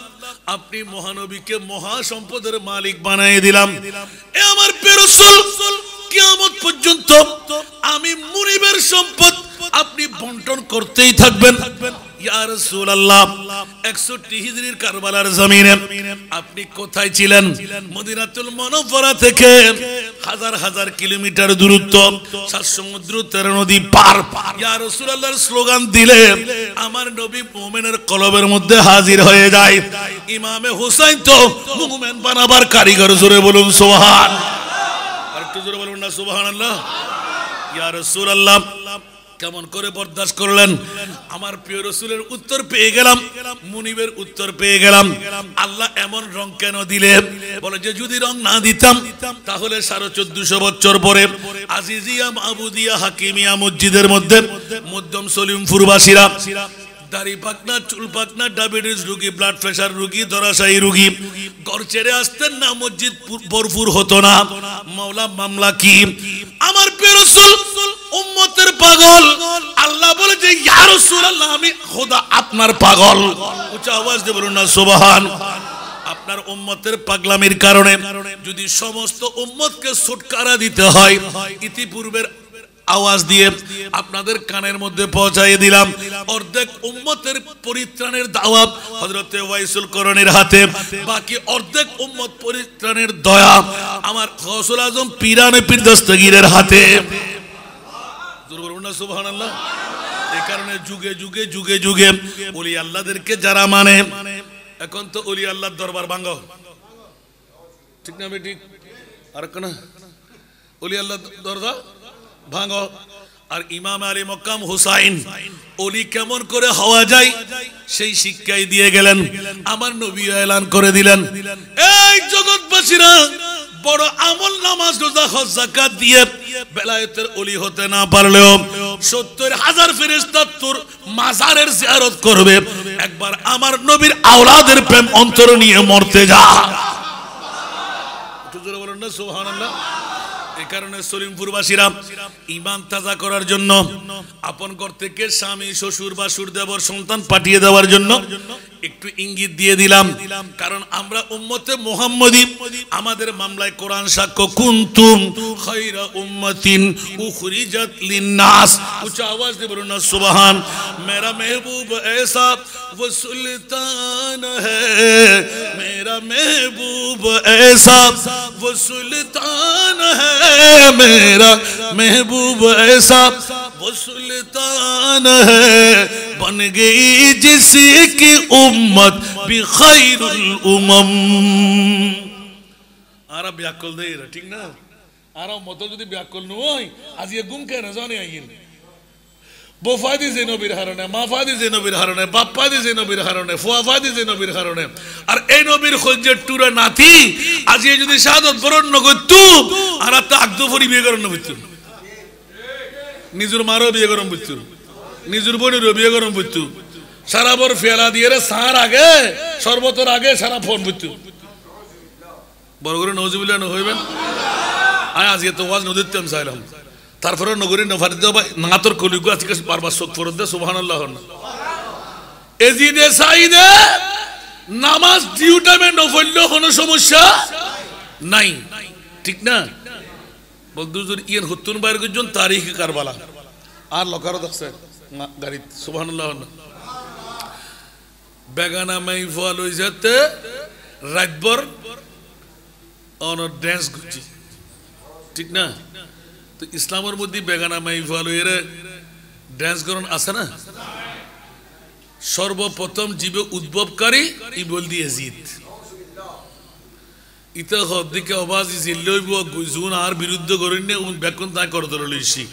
अपनी महानबी के महासम्पদের मालिक বানায় দিলাম এ আমার প্রিয় রাসূল কিয়ামত পর্যন্ত আমি মুনিবের সম্পদ আপনি বন্টন করতেই থাকবেন ইয়া রাসূলুল্লাহ 61 হিজরির কারবালার জমিনে আপনি কোথায় ছিলেন মদিনাতুল মুনাওয়ারা থেকে হাজার হাজার কিলোমিটার দূরত্ব সাত সমুদ্র 13 নদী পার ইয়া রাসূলুল্লাহর স্লোগান দিলে আমার নবী মুমিনের কলবের মধ্যে হাজির হয়ে যায় ইমামে হুসাইন তো মুমিন বানাবার কারিগর জোরে বলুন সুবহান আর একটু জোরে বলুন না সুবহানাল্লাহ ইয়া রাসূলুল্লাহ কেমন করে বরদাস্ত করলেন আমার প্রিয় রাসূলের উত্তর পেয়ে গেলাম মুনিবের উত্তর পেয়ে গেলাম আল্লাহ এমন রং কেন দিলে বলে যে যদি রং না দিতাম তাহলে 1450 বছর পরে আজিজিয়া মাহমুদিয়া হাকিমিয়া মসজিদের মধ্যে মধ্যম সলিমপুরবাসীরা দাড়ি পাকনা চুল পাকনা ডায়াবেটিস রোগী ব্লাড প্রেসার রোগী ধরাশায়ী রোগী ঘর ছেড়ে আসতেন না মসজিদ ভরপুর হতো না মাওলা মামলা কি আমার প্রিয় রাসূল উম্মতের পাগল আল্লাহ বলে যে ইয়া রাসূলুল্লাহ আমি খোদা আপনার পাগল উচ্চ আওয়াজ দিয়ে বলুন না সুবহান আপনার উম্মতের পাগলামির কারণে যদি সমস্ত উম্মতকে ছুটকারা দিতে হয় ইতিপূর্বের आवाज दिए আপনাদের কানের মধ্যে পৌঁছায় দিলাম অর্ধেক উম্মতের পরিত্রাণের দাওয়াত হযরত ওয়াইসুল করণীর হাতে বাকি অর্ধেক উম্মত পরিত্রাণের দয়া আমার গৌসুল আজম পীরানে পীর দস্তগীরের হাতে জোরে বলুন না সুবহানাল্লাহ এই কারণে যুগে যুগে যুগে যুগে ওলি আল্লাহদেরকে যারা মানে এখন তো ওলি আল্লাহর দরবার ভাঙো ঠিক না বেটি আর কোন ওলি আল্লাহ দরজা ভাঙো আর ইমাম আলী মক্কাম হুসাইন ওলি কেমন করে হওয়া যায় সেই শিক্ষাই দিয়ে গেলেন আমার নবী এলান করে দিলেন এই জগৎবাসীরা বড় আমল নামাজ রোজা হজ যাকাত দিয়ে বেলায়েতের ওলি হতে না পারলেও 70,000 ফেরেশতা তোর মাজারের জিয়ারত করবে একবার আমার নবীর আওলাদের প্রেম অন্তর নিয়ে মরতে যা একটু জোরে বলুন না সুবহানাল্লাহ এই কারণে সলিমপুরবাসীরা ঈমান তাজা করার জন্য আপন ঘর থেকে স্বামী শ্বশুর বাসুর দেবর সন্তান পাঠিয়ে দেওয়ার জন্য একটু ইঙ্গিত দিয়ে দিলাম, কারণ আমরা উম্মতে মুহাম্মদী, আমাদের মামলায় কোরআন সাক্ষ্য, কুনতুম খায়রা উম্মাতিন উখরিজাত লিন-নাস। উচ্চ আওয়াজ দিয়ে বলুন না সুবহান। মেরা মেহবুব ऐसा वो सुल्तान है, मेरा महबूब ऐसा वो सुल्तान है, मेरा महबूब ऐसा वो सुल्तान है, बन गई जिसकी उम्मत भी खैरुल उमम। आरा ব্যাকল দেই রে, ঠিক না? আরা মত যদি ব্যাকল নয়, আজ এ গুম কেন জানে আইন। বোফাদি যে নবীর হারণে, মাফাদি যে নবীর হারণে, বাপ্পাদি যে নবীর হারণে, ফুয়াফাদি যে নবীর হারণে, আর এই নবীর খোঁজের টুরা নাতি আজ যদি শাহাদত বরণ করত, আর তা আকদফরি বিয়ে করেন না বুঝতো, নিজের মারও বিয়ে করেন বুঝতো, নিজের বোনেরও বিয়ে করেন বুঝতো, সারা বর ফেলা দিয়ে সার আগে সর্বতর আগে সারা ফোন বুঝতো। বড় করে নজিবুল্লাহ হইবেন। আয় আজকে তো ওয়াজ নদীতে আমি চাইলাম, তারপরে নগরী নফার না তোর কলিগু আজকে বারবার চোখ ফরত দে সুবহানাল্লাহ। এজিদে সাইদে নামাজ ডিউ টাইমে নফললেও কোনো সমস্যা নাই, ঠিক না? বলতো ইয়ের হত্তুন বাইর করছেন তারিখে কারবালা আর লকারত আছে গাড়ি সুবহানাল্লাহ। বেগানা মাই ফল হয়ে যেতে রাতভর অনর ড্যান্স করছি, ঠিক না? তো ইসলামের মধ্যে বেগানা মাই ফল এর ড্যান্স করন আছে না? সর্বপ্রথম জীবে উদ্ভবকারী ই বল দিয়ে জিত ইতা হদ্দিকে আওয়াজ জিল্লইব গুজুন আর বিরুদ্ধে করেন না উন বেকন তাই করে ধরলইছি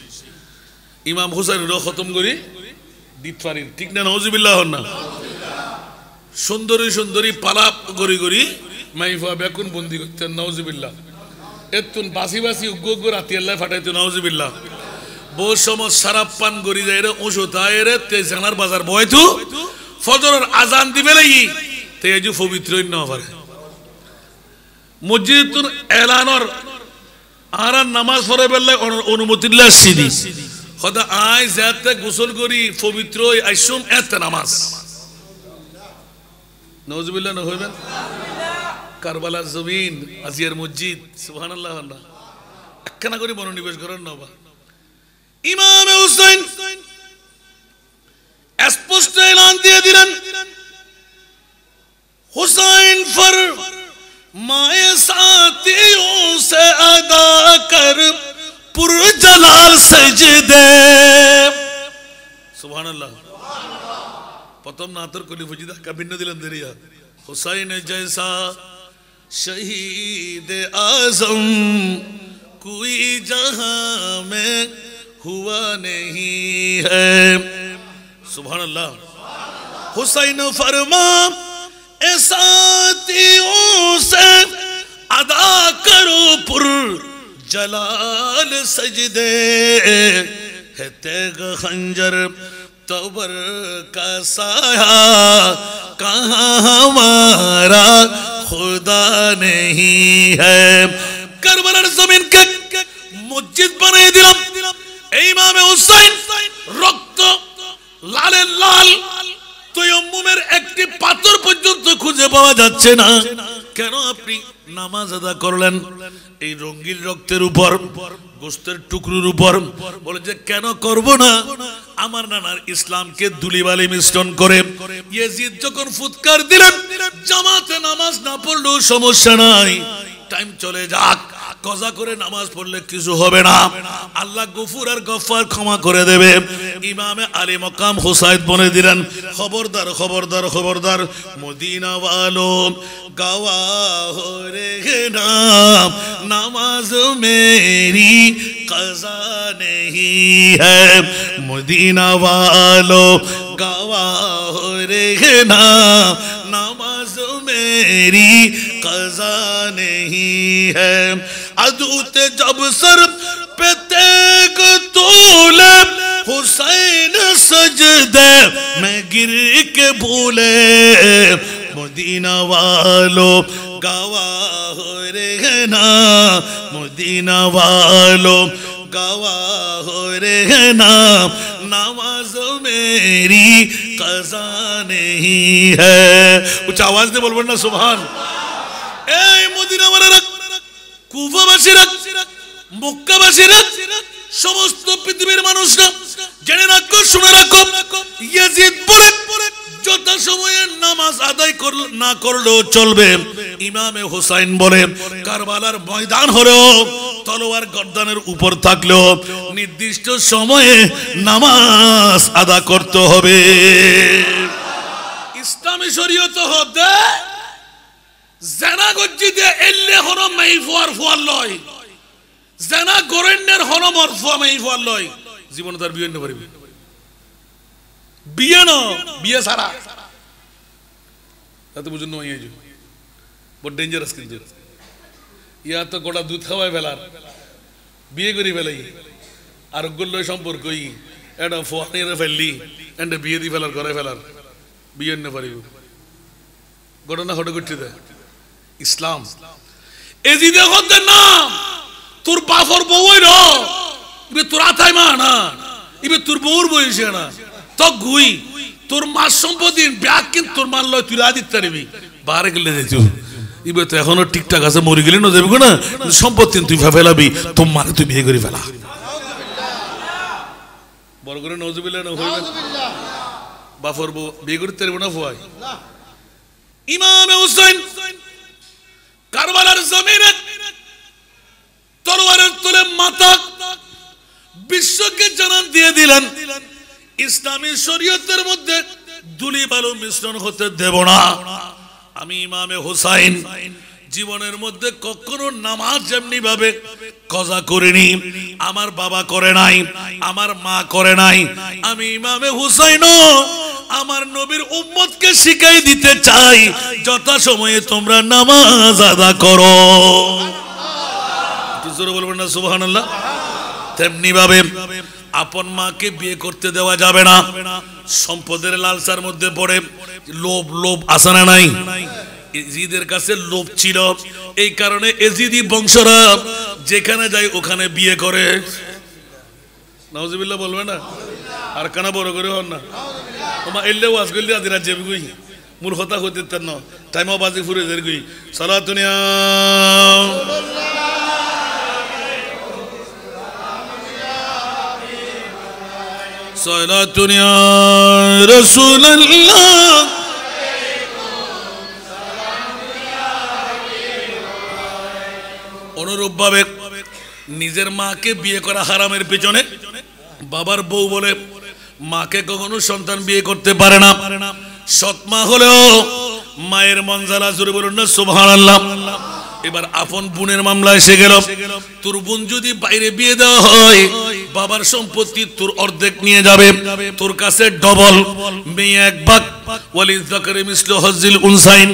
ইমাম হুসাইন খতম করি দিত পারিন, ঠিক না? নাউজুবিল্লাহ না। সুন্দরী সুন্দরী পালাপ করি করি মাইফা বেকুন বন্দি করতেন, নাউজুবিল্লাহ। এতুন বাসি বাসি উগ্গ রাতি আল্লাহ ফাটাইতো, নাউজুবিল্লাহ। বহু সময় সারাপ পান করি যায় রে ওষু তাই রে তেজানার বাজার বয়তু ফজরের আজান দিবে লাগি তেজু পবিত্র না পারে মসজিদুন এলানর আর নামাজ পড়ে বেলা অনুমতিল্লাহ সিদি খোদা আই যাতে গোসল করি পবিত্র আইসুম এত নামাজ, নাউজুবিল্লাহ না হইবেন। কারবালার জমিন আজিয়ার মসজিদ সুবহানাল্লাহ, একখানা করে মনোনিবেশ করেন না বা। ইমাম হুসাইন স্পষ্ট এলান দিয়ে দিলেন, হুসাইন फरमाए साथियों से अदा कर पुरजलाल सजदे सुबहानाल्लाह। प्रथम नातर कली फजीदा कबिन दिलन दरिया हुसैन जैसा शहीद आजम कोई जहां में हुआ नहीं है सुबहानल्लाह। हुसैन फरमा साथियों से अदा करो पुर जलाल सजदे है तेग खंजर तबर का साया कहाँ हमारा खुदा नहीं है। करबलार जमीन के मस्जिद बनाए दिलाम इमाम हुसैन रक्त लाले लाल তয়ম্মুমের একটি পাথর পর্যন্ত খুঁজে পাওয়া যাচ্ছে না। কেন আপনি নামাজ আদা করলেন এই রঙিন রক্তের উপর, গোশতের টুকরোর উপর? বলে যে কেন করব না, আমার নানার ইসলামকে দুলিবালি মিশ্রণ করে ইয়াজিদ যখন ফুৎকার দিলেন জামাতে নামাজ না পড়লেও সমস্যা নাই, টাইম চলে যাক, কজা করে নামাজ পড়লে কিছু হবে না, আল্লাহ গফুর আর গফফার ক্ষমা করে দেবে। ইমামে আলী মকাম হুসাইন বলে দিলেন খবরদার খবরদার খবরদার, মদিনা ওয়ালো গওয়াহ রেখনা নামাজ মেরি কজা নেহি হ্যায়, মদিনা ওয়ালো গওয়াহ রেখনা নামাজ মেরি कज़ा नहीं है। अदूते जब सर पे तेग तूले हुसैन सजदे मैं गिर के भूले, मदीना वालों गवाह रहना, मदीना वालों गवाह रहना, नमाज मेरी कज़ा नहीं है। उच्च आवाज दे बोलবেন না সুবহান। এই মদিনা ওয়ালারা, কুফাবাসীরা, মক্কাবাসীরা, সমস্ত পৃথিবীর মানুষরা জেনে রাখো, শুনে রাখো, ইয়াজিদ বলে যত সময়ে নামাজ আদায় না করলেও চলবে। ইমামে হুসাইন বলে কারবালার ময়দান হলেও তলোয়ার গর্দানের উপর থাকলেও নির্দিষ্ট সময়ে নামাজ আদা করতে হবে। ইসলামী শরীয়ত হতে জানা গজ্জিদে এল্লে হন মাই ফুয়ার ফুয়ার লয়, জানা গরেন্নের হন মর ফুয়া মাই ফুয়ার লয়। জীবনে তার বিয়ে পারিবি, বিয়ে ন বিয়ে সারা এত বুঝুন নয়, বড় ডেঞ্জারাস ক্রিয়েচার। ইয়া তো গোটা দুধ খাওয়াই ফেলার, বিয়ে করি ফেলাই, আরোগ্য সম্পর্কই এটা ফোয়ানিয়ে ফেললি, এটা বিয়ে দিয়ে ফেলার, করে ফেলার, বিয়ে না পারিব। ঘটনা ঘটে করতে দেয় ইসলাম। এজিদে হতে নাম তোর বাফর বউই র, ইবে তোর আথাই মা না, ইবে তোর বউর বয়সে না, তো গুই তোর মার সম্পত্তি ব্যাগ কিন্তু তোর মান লয়, তুই রাজিত পারবি বারে গেলে যাইছো। ইবে তো এখনো ঠিকঠাক আছে, মরে গেলে না যাবি না, সম্পত্তি তুই ফেলাবি, তোর মারে তুই বিয়ে করে ফেলা। বড় করে নজুবিল্লাহ না হইবে, বাফর বউ বিয়ে করতে পারবো না ফুয়াই। ইমাম হুসাইন কারবালার জমিনে তলোয়ারের তলে মাথা বিশ্বকে জানান দিয়ে দিলেন, ইসলামী শরীয়তের মধ্যে দুলি বালু মিশ্রণ হতে দেব না। আমি ইমামে হুসাইন জীবনের মধ্যে কখনো নামাজ যেমনি ভাবে কজা করিনি, আমার বাবা করে নাই, আমার মা করে নাই। আমি ইমামে হুসাইন আমার নবীর উম্মতকে শিখাই দিতে চাই, যথা সময়ে তোমরা নামাজ আদা করো। জোরে বলবেন না সুবহানাল্লাহ। তেমনি ভাবে আপন মাকে বিয়ে করতে দেওয়া যাবে না। সম্পদের লালসার মধ্যে পড়ে লোভ, লোভ আসে না নাই? এজিদের কাছে লোভ ছিল, এই কারণে এজিদি বংশরা যেখানে যায় ওখানে বিয়ে করে। নাউজুবিল্লাহ বলবে না, আর কানা বড় করে হন না। ওমা এলে ওয়াজ করলে আদি রাজ্যে গুই মূল কথা হতে তেন টাইমও বাজে ফুরে দের গুই সালাতুনিয়া সালাতুনিয়া রাসূলুল্লাহ। অনুরূপ ভাবে নিজের মাকে বিয়ে করা হারামের পেছনে বাবার বউ বলে মাকে কখনো সন্তান বিয়ে করতে পারে না। সৎ মা হলেও মায়ের মঞ্জালা, জোরে বলুন না সুবহানাল্লাহ। এবার আপন বোনের মামলা এসে গেল। তোর বোন যদি বাইরে বিয়ে দেওয়া হয়, বাবার সম্পত্তি তোর অর্ধেক নিয়ে যাবে, তোর কাছে ডবল। মেয়ে এক ভাগ, ওয়ালিদ যাকারি মিসলু হাজ্জিল উনসাইন।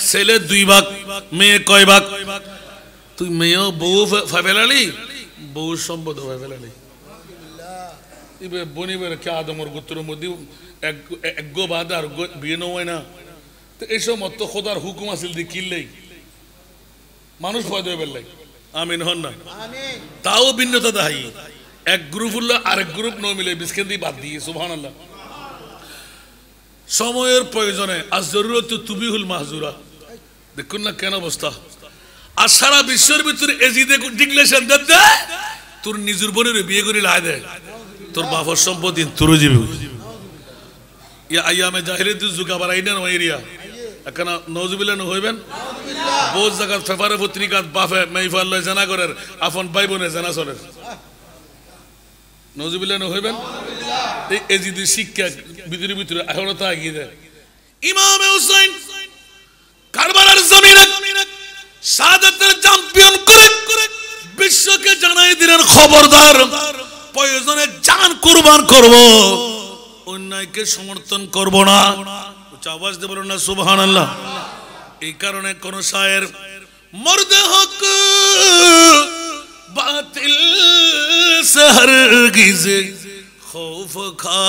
ছেলে 2 ভাগ, মেয়ে কয় ভাগ? তুই মেয়ে বউ ফেলালি, বউ সম্পদ ফেলালি। ইবে বনিবের কে আদমর গোত্রের মধ্যে এক গো বাদ আর বিয়ে নয় না। তো এইসব মত খোদার হুকুম আসিল দি কিনলেই মানুষ ফয়দা হয়ে পেলাই। আমিন হন না? তাও ভিন্নতা দাহাই, এক গ্রুপ হলো আরেক গ্রুপ ন মিলে বিস্কেন দিয়ে বাদ দিয়ে সুবহানাল্লাহ। সময়ের প্রয়োজনে আজ জরুরত তুবিহুল মাহজুরা। দেখুন না কেন অবস্থা। আর সারা বিশ্বের ভিতরে এজিদে ডিক্লেরেশন দে তোর নিজের বোনের বিয়ে করে লাই দে, তোর বাবার সম্পত্তি তোর জীবী। ইয়া আইয়ামে জাহিলিয়াত যুগ আবার আইনা ন এরিয়া এখন নওজুবিল্লাহ ন হইবেন। বহুত জায়গা পেপারে পত্রিকাত বাপে মেইফাল লয় জানা করের, আপন ভাই বোনে জানা চলে। নওজুবিল্লাহ ন হইবেন। এই এজিদি শিক্ষা ভিতরে ভিতরে এখনো তা এগিয়ে দেয়। ইমাম হুসাইন কারবালার জমিনে শাহাদাতের চ্যাম্পিয়ন করে বিশ্বকে জানাই দিলেন, খবরদার প্রয়োজনে জান কুরবান করব, অন্যায়কে সমর্থন করব না। আওয়াজ দিয়ে বলুন না সুবহানাল্লাহ। এই কারণে কোন শায়ের মর্দে হক বাতিল সে হরগিজ खौफ खा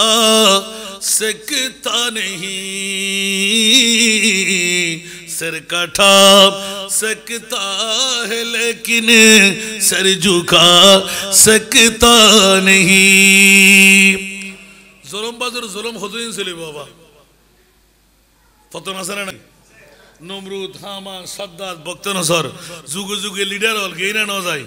सकता नहीं, सर कटा सकता है लेकिन सर झुका सकता नहीं। জলম বাজুর জলম হজইন ছিল বাবা পতন আছে না নমরুদ হামান সাদ্দাত বক্তনসর যুগে যুগে লিডার হল গেইনা ন যায়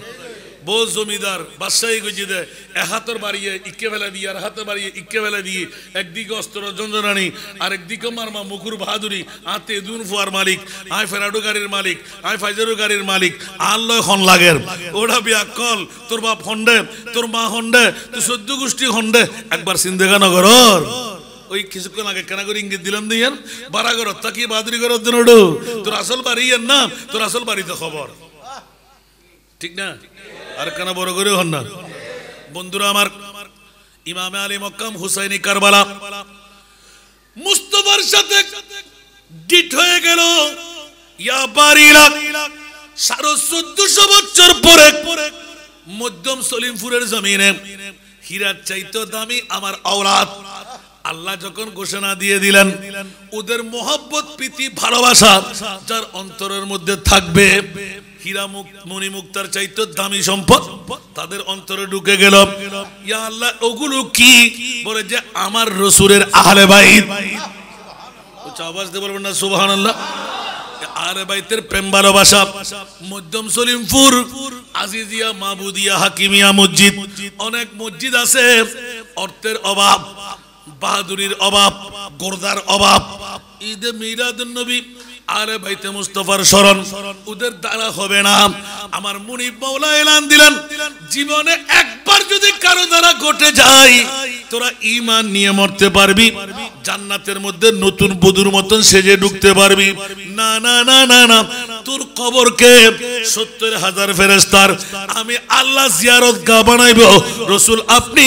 বহু জমিদার বাদশাহী গজি দেয় এক হাতের বাড়িয়ে ইকে বেলা দিয়ে আর হাতের বাড়িয়ে ইকে বেলা দিয়ে একদিকে অস্ত্র জঞ্জনানি আর একদিকে মারমা মুকুর বাহাদুরি আতে দুন ফুয়ার মালিক আয় ফেরাডো গাড়ির মালিক আয় ফাইজারো গাড়ির মালিক আল্লয় খন লাগের ওটা বিয়া কল তোর বাপ হন্ডে তোর মা হন্ডে তোর সদ্য গোষ্ঠী হন্ডে একবার সিন্ধেগা নগরর ওই কিছুক্ষণ আগে কেনা করে ইঙ্গিত দিলাম দিয়েন বারা ঘর তাকিয়ে বাহাদুরি ঘর তোর আসল বাড়ি না তোর আসল বাড়িতে খবর ঠিক না আর কেন বড় করে হন না বন্ধুরা আমার ইমামে আলী মক্কাম হুসাইনি কারবালা মুস্তাফার সাথে ডিট হয়ে গেল ইয়া বারিলা 1450 বছর পরে মধ্যম সলিমপুরের জমিনে হীরার চাইতে দামি আমার আওলাদ আল্লাহ যখন ঘোষণা দিয়ে দিলেন ওদের মোহাব্বত প্রীতি ভালোবাসা যার অন্তরের মধ্যে থাকবে হীরা মণি মুক্তার চাইতে দামি সম্পদ তাদের অন্তরে ঢুকে গেল ইয়া আল্লাহ ওগুলো কি বলে যে আমার রাসূলের আহলে বাইত আওয়াজ দিয়ে বলবেন না সুবহানাল্লাহ আহলে বাইতের প্রেম ভালোবাসা মধ্যম সলিমপুর আজিজিয়া মাহমুদিয়া হাকিমিয়া মসজিদ অনেক মসজিদ আছে অর্থের অভাব বাহাদুরির অভাব গোরদার অভাব ঈদে মিলাদুন নবী আরে বাইতে মুস্তাফার শরণ ওদের দ্বারা হবে না আমার মুনিব মাওলা এলান দিলেন জীবনে একবার যদি কারো দ্বারা ঘটে যায় তোরা ঈমান নিয়ে মরতে পারবি জান্নাতের মধ্যে নতুন বধূর মতন সেজে ঢুকতে পারবি না না না না না তোর কবরকে 70,000 ফেরেশতার আমি আল্লাহ জিয়ারত গাহ বানাইব রাসূল আপনি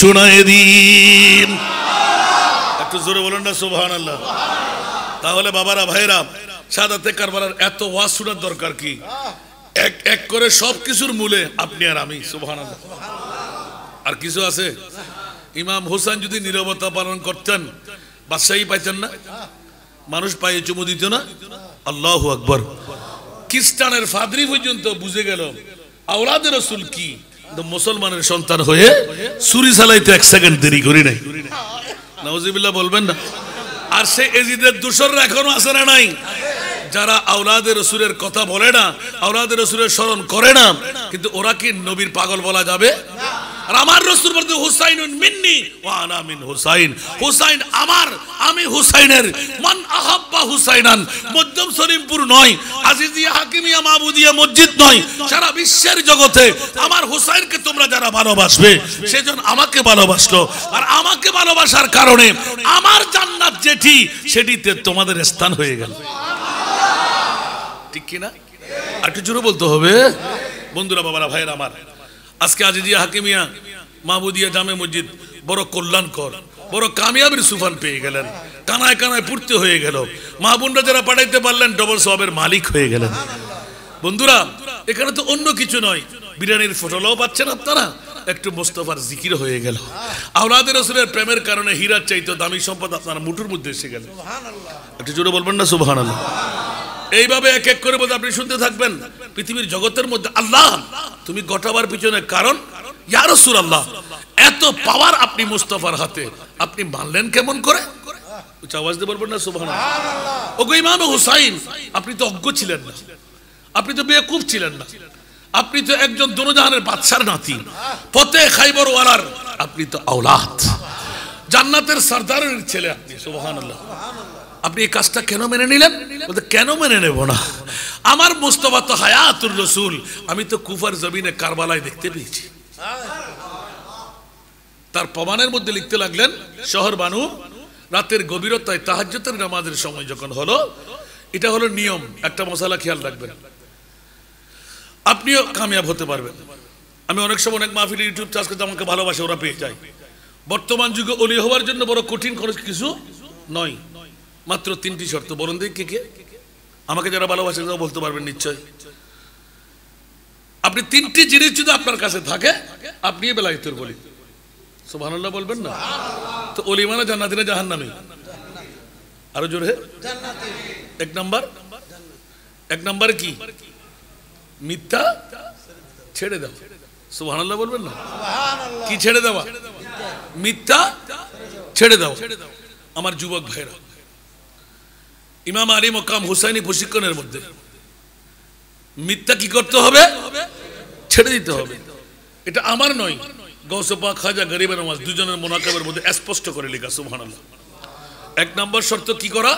শুনায়ে দিন একটু জোরে বলেন না সুবহানাল্লাহ তাহলে বাবারা ভাইরা শাহাদাতে কারবালার এত ওয়াজ শোনার দরকার কি এক এক করে সবকিছুর মূলে আপনি আর আমি সুবহানাল্লাহ আর কিছু আছে ইমাম হোসেন যদি নীরবতা পালন করতেন বাদশাহী পাইতেন না মানুষ পায়ে চুমু দিত না আল্লাহু আকবার খ্রিস্টানের ফাদরি পর্যন্ত বুঝে গেল আওলাদে রাসূল কি মুসলমানের সন্তান হয়ে ছুরি চালাইতে এক সেকেন্ড দেরি করি নাই নাউজুবিল্লাহ বলবেন না আর সে এজিদের দোসররা এখনো আছে না নাই যারা আওলাদে রাসূলের কথা বলে না আওলাদে রাসূলের স্মরণ করে না কিন্তু ওরা কি নবীর পাগল বলা যাবে আর আমার রাসূল বলতে হুসাইনুন মিন্নি ওয়া আনা মিন হুসাইন হুসাইন আমার আমি হুসাইনের মান আহাব্বা হুসাইনান মধ্যম সলিমপুর নয় আজিজিয়া হাকিমিয়া মাহমুদিয়া মসজিদ নয় সারা বিশ্বের জগতে আমার হুসাইনকে তোমরা যারা ভালোবাসবে সেজন্য আমাকে ভালোবাসলো আর আমাকে ভালোবাসার কারণে আমার জান্নাত যেটি সেটিতে তোমাদের স্থান হয়ে গেল ঠিক কি না একটু জোরে বলতে হবে বন্ধুরা বাবারা ভাইরা আমার আজকে আজিজিয়া হাকিমিয়া মাহমুদিয়া জামে মসজিদ বড় কল্যাণকর বড় কামিয়াবির সুফান পেয়ে গেলেন কানায় কানায় পূর্তি হয়ে গেল মা বোনরা যারা পাঠাইতে পারলেন ডবল সওয়াবের মালিক হয়ে গেলেন বন্ধুরা এখানে তো অন্য কিছু নয় বিরিয়ানির ফটোলাও পাচ্ছেন আপনারা একটু মুস্তাফার জিকির হয়ে গেল আওলাদে রাসূলের প্রেমের কারণে হীরার চাইতে দামি সম্পদ আপনার মুঠুর মধ্যে এসে গেল একটু জোরে বলবেন না সুবহানাল্লাহ এইভাবে এক এক করে বলতে আপনি শুনতে থাকবেন পৃথিবীর জগতের মধ্যে আল্লাহ তুমি গোটাবার পিছনে কারণ ইয়া রাসূলুল্লাহ এত পাওয়ার আপনি মুস্তাফার হাতে আপনি মানলেন কেমন করে উচ্চ আওয়াজ দিয়ে বলবেন না সুবহানাল্লাহ ওগো ইমাম হুসাইন আপনি তো অজ্ঞ ছিলেন না আপনি তো বেকুফ ছিলেন না আপনি তো একজন দুনিয়ার বাদশার নাতি ফতে খাইবার ওয়ালার আপনি তো আওলাদ জান্নাতের সরদারের ছেলে আপনি সুবহানাল্লাহ আপনি এই কাজটা কেন মেনে নিলেন বলতে কেন মেনে নেব না আমার মুস্তাফা তো হায়াতুর রাসূল আমি তো কুফার জমিনে কারবালায় দেখতে পেয়েছি তার প্রমাণের মধ্যে লিখতে লাগলেন শহর বানু রাতের গভীরতায় তাহাজ্জুদের নামাজের সময় যখন হলো এটা হলো নিয়ম একটা মশালা খেয়াল রাখবেন আপনিও কামিয়াব হতে পারবেন আমি অনেক সময় অনেক মাহফিল ইউটিউব চার্জ করতে আমাকে ভালোবাসে ওরা পেয়ে যায় বর্তমান যুগে ওলি হওয়ার জন্য বড় কঠিন খরচ কিছু নয় মাত্র 3টি শর্ত বলুন দেখি কে আমাকে যারা ভালোবাসে তারা বলতে পারবেন নিশ্চয় আপনি 3টি জিনিস যদি আপনার কাছে থাকে আপনি বেলায়েতের বলি সুবহানাল্লাহ বলবেন না তো ওলি মানে জান্নাতি না জাহান্নামী আরো জোরে জান্নাতি এক নাম্বার কি মিথ্যা ছেড়ে দাও সুবহানাল্লাহ বলবেন না সুবহানাল্লাহ কি ছেড়ে দেওয়া মিথ্যা ছেড়ে দাও। আমার যুবক ভাইরা, ইমাম আলী মকাম হুসাইনি প্রশিক্ষণের মধ্যে মিথ্যা কি করতে হবে? ছেড়ে দিতে হবে। এটা আমার নয়, গৌসে পাক খাজা গরিব নওয়াজ দুজনের মুনাকাবের মধ্যে স্পষ্ট করে লেখা। সুবহানাল্লাহ। এক নম্বর শর্ত কি করা?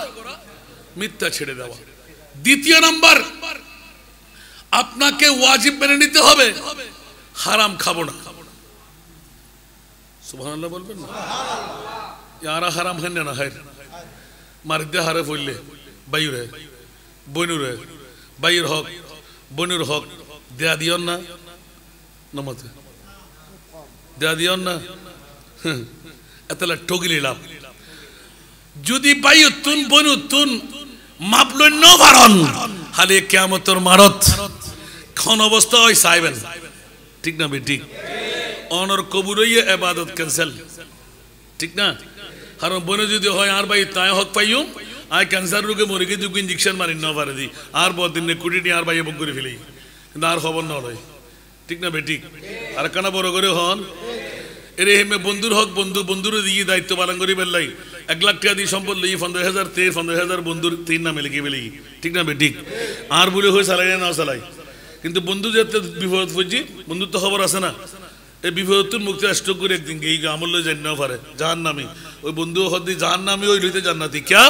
মিথ্যা ছেড়ে দেওয়া। দ্বিতীয় নাম্বার, আপনাকে ওয়াজিব মেনে নিতে হবে, হারাম খাবো না। সুবহানাল্লাহ বলবেন না? ইয়ারা হারাম হেন না হয় মারিতে হারে ফইলে বাইরে বনুরে বাইর হক বনুর হক দেয়া দিয়ন না, নমতে দেয়া দিয়ন না, এতলা ঠগিলি লাভ। যদি বাইতুন বনুতুন মাপলই ন ভারন হালে কিয়ামতের মারত কোন অবস্থা হয় চাইবেন, ঠিক না বে? ঠিক। অনর কবুরই ইবাদত ক্যান্সেল, ঠিক না? কারণ বনে যদি হয় আর ভাই তাই হক পাইম আই ক্যান্সার রোগে মরে গিয়ে দুটো ইঞ্জেকশন মারি না পারে দি আর বহুদিন কুড়িটি আর ভাই বুক করে ফেলি, কিন্তু আর খবর না হয়, ঠিক না বে? ঠিক। আর কানা বড় করে হন এরে হেমে বন্ধুর হক বন্ধু বন্ধুর দিয়ে দায়িত্ব পালন করি বেলাই 1 লাখ টাকা দিয়ে সম্পদ লই 15,000 বন্ধুর 3 নামে লিখে বেলি, ঠিক না বে? ঠিক। আর বলে হয়ে চালাই না চালাই, কিন্তু বন্ধু যেতে বিপদ পড়ছি, বন্ধুর তো খবর আছে না, এই বিপদতুর মুক্তি স্টক করে একদিন গিয়ে আমল লই জানি না পারে জাহান্নামী, ওই বন্ধু হদি জাহান্নামী ওই লইতে জান্নাতি ক্যা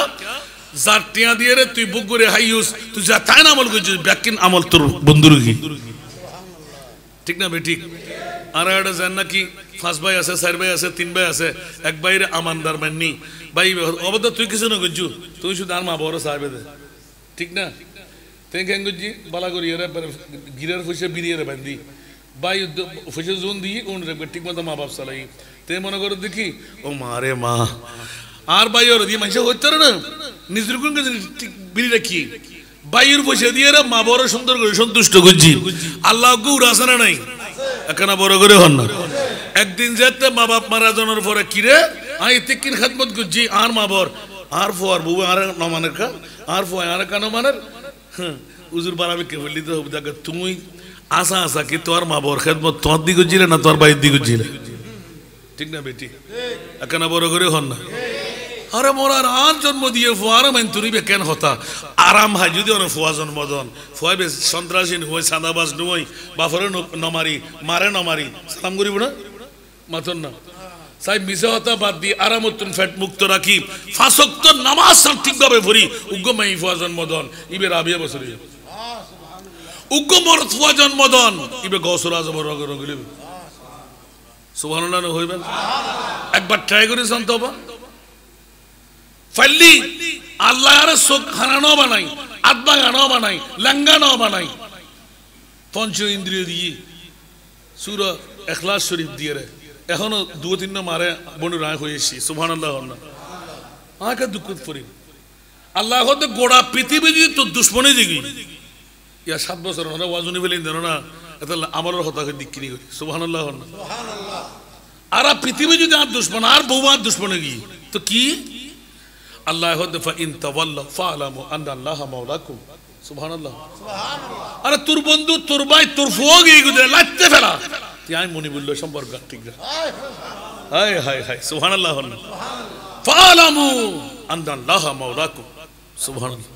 যার টিয়া দিয়ে রে তুই বুক করে হাইউস তুই যা তাই না আমল করছিস ব্যাকিন আমল তোর বন্ধুর কি, ঠিক না বে? ঠিক। আর একটা জান নাকি 5 ভাই আছে 4 ভাই আছে 3 ভাই আছে, এক ভাইয়ের আমানদার মাননি ভাই অবদা তুই কিছু না করছু, তুই শুধু আর মা বড় সাহেবে দে, ঠিক না? তুই কেন করছি বালা করি এরা গিরার ফুসে বিরিয়ে বান্ধি ভাই ফুসে জোন দিয়ে কোন রেখবে ঠিক মতো মা বাপ চালাই, তে মনে করো দেখি ও মা রে মা আর ভাই ওর দিয়ে মানুষ হইতে না নিজের কোন বিড়ি রাখি ভাইয়ের পয়সা দিয়ে মা বড় সুন্দর করে সন্তুষ্ট করছি, আল্লাহ গুড় আছে না নাই? এখানে বড় করে হন না। একদিন যেতে মা বাপ মারা যাওয়ার পরে কিরে আমি তিকির খাদমত করছি আর মা বর আর ফোয়ার বউ আর নমানের কা আর ফোয়া আর কানো মানের উজুর বাড়াবে কে বললি তো দেখে তুমি আসা আসা কি তোর মা বর খেদমত তোর দিকে করছিলে না তোর বাইর দিকে করছিলে, ঠিক না বেটি? এখানে বড় করে হন না। আরে মোরার আর জন্ম দিয়ে ফোয়ার মাইন তুরিবে কেন হতা আরাম হয় যদি ওর ফোয়া জন্মদন ফোয়া বেশ সন্ত্রাসী নয় সাদাবাজ নয় বাফরে নমারি মারে নমারি সালাম করিব না মাতন না সাহেব মিশে হতা বাদ দিয়ে আরামতুন ফ্যাট মুক্ত রাখি 5 ওয়াক্ত নামাজ ঠিকভাবে পড়ি উগ্র মাই ফোয়া জন্মদন ইবে রাবিয়া বছরে উগ্র মরত ফোয়া জন্মদন ইবে গৌসুল আজম রগ রগলি সুবহানাল্লাহ হইবেন। একবার ট্রাই করে শান্ত হবা ফাইলি আল্লাহ আর চোখ হারানো বানাই আত্মা গানো বানাই লেঙ্গানো বানাই পঞ্চ ইন্দ্রিয় দিয়ে সূরা ইখলাস শরীফ দিয়ে রে এখনো 2-3 মারে বনু রায় হয়েছি। সুবহানাল্লাহ আমাকে দুঃখ করি আল্লাহ হতে গোড়া পৃথিবী যদি তোর দুশ্মনে দিগি ইয়া 7 বছর ওরা ওয়াজনি ফেলেন দেন না এত আমলের হতাকে দিক কিনি করি। সুবহানাল্লাহ আর পৃথিবী যদি আর দুশ্মন আর বউ আর দুশ্মনে গিয়ে তো কি আল্লাহ হতে ইন তাওয়াল্লা ফালামু আন্নাল্লাহা মাওলাকুম। সুবহানাল্লাহ। আরে তোর বন্ধু তোর ভাই তোর ফুয়া গিয়ে গুদে লাগতে ফেলা তুই আমি মনি বললো সম্পর্ক ঠিক না। হায় হায় হায় সুবহানাল্লাহ ফালামু আন্নাল্লাহা মাওলাকুম। সুবহানাল্লাহ।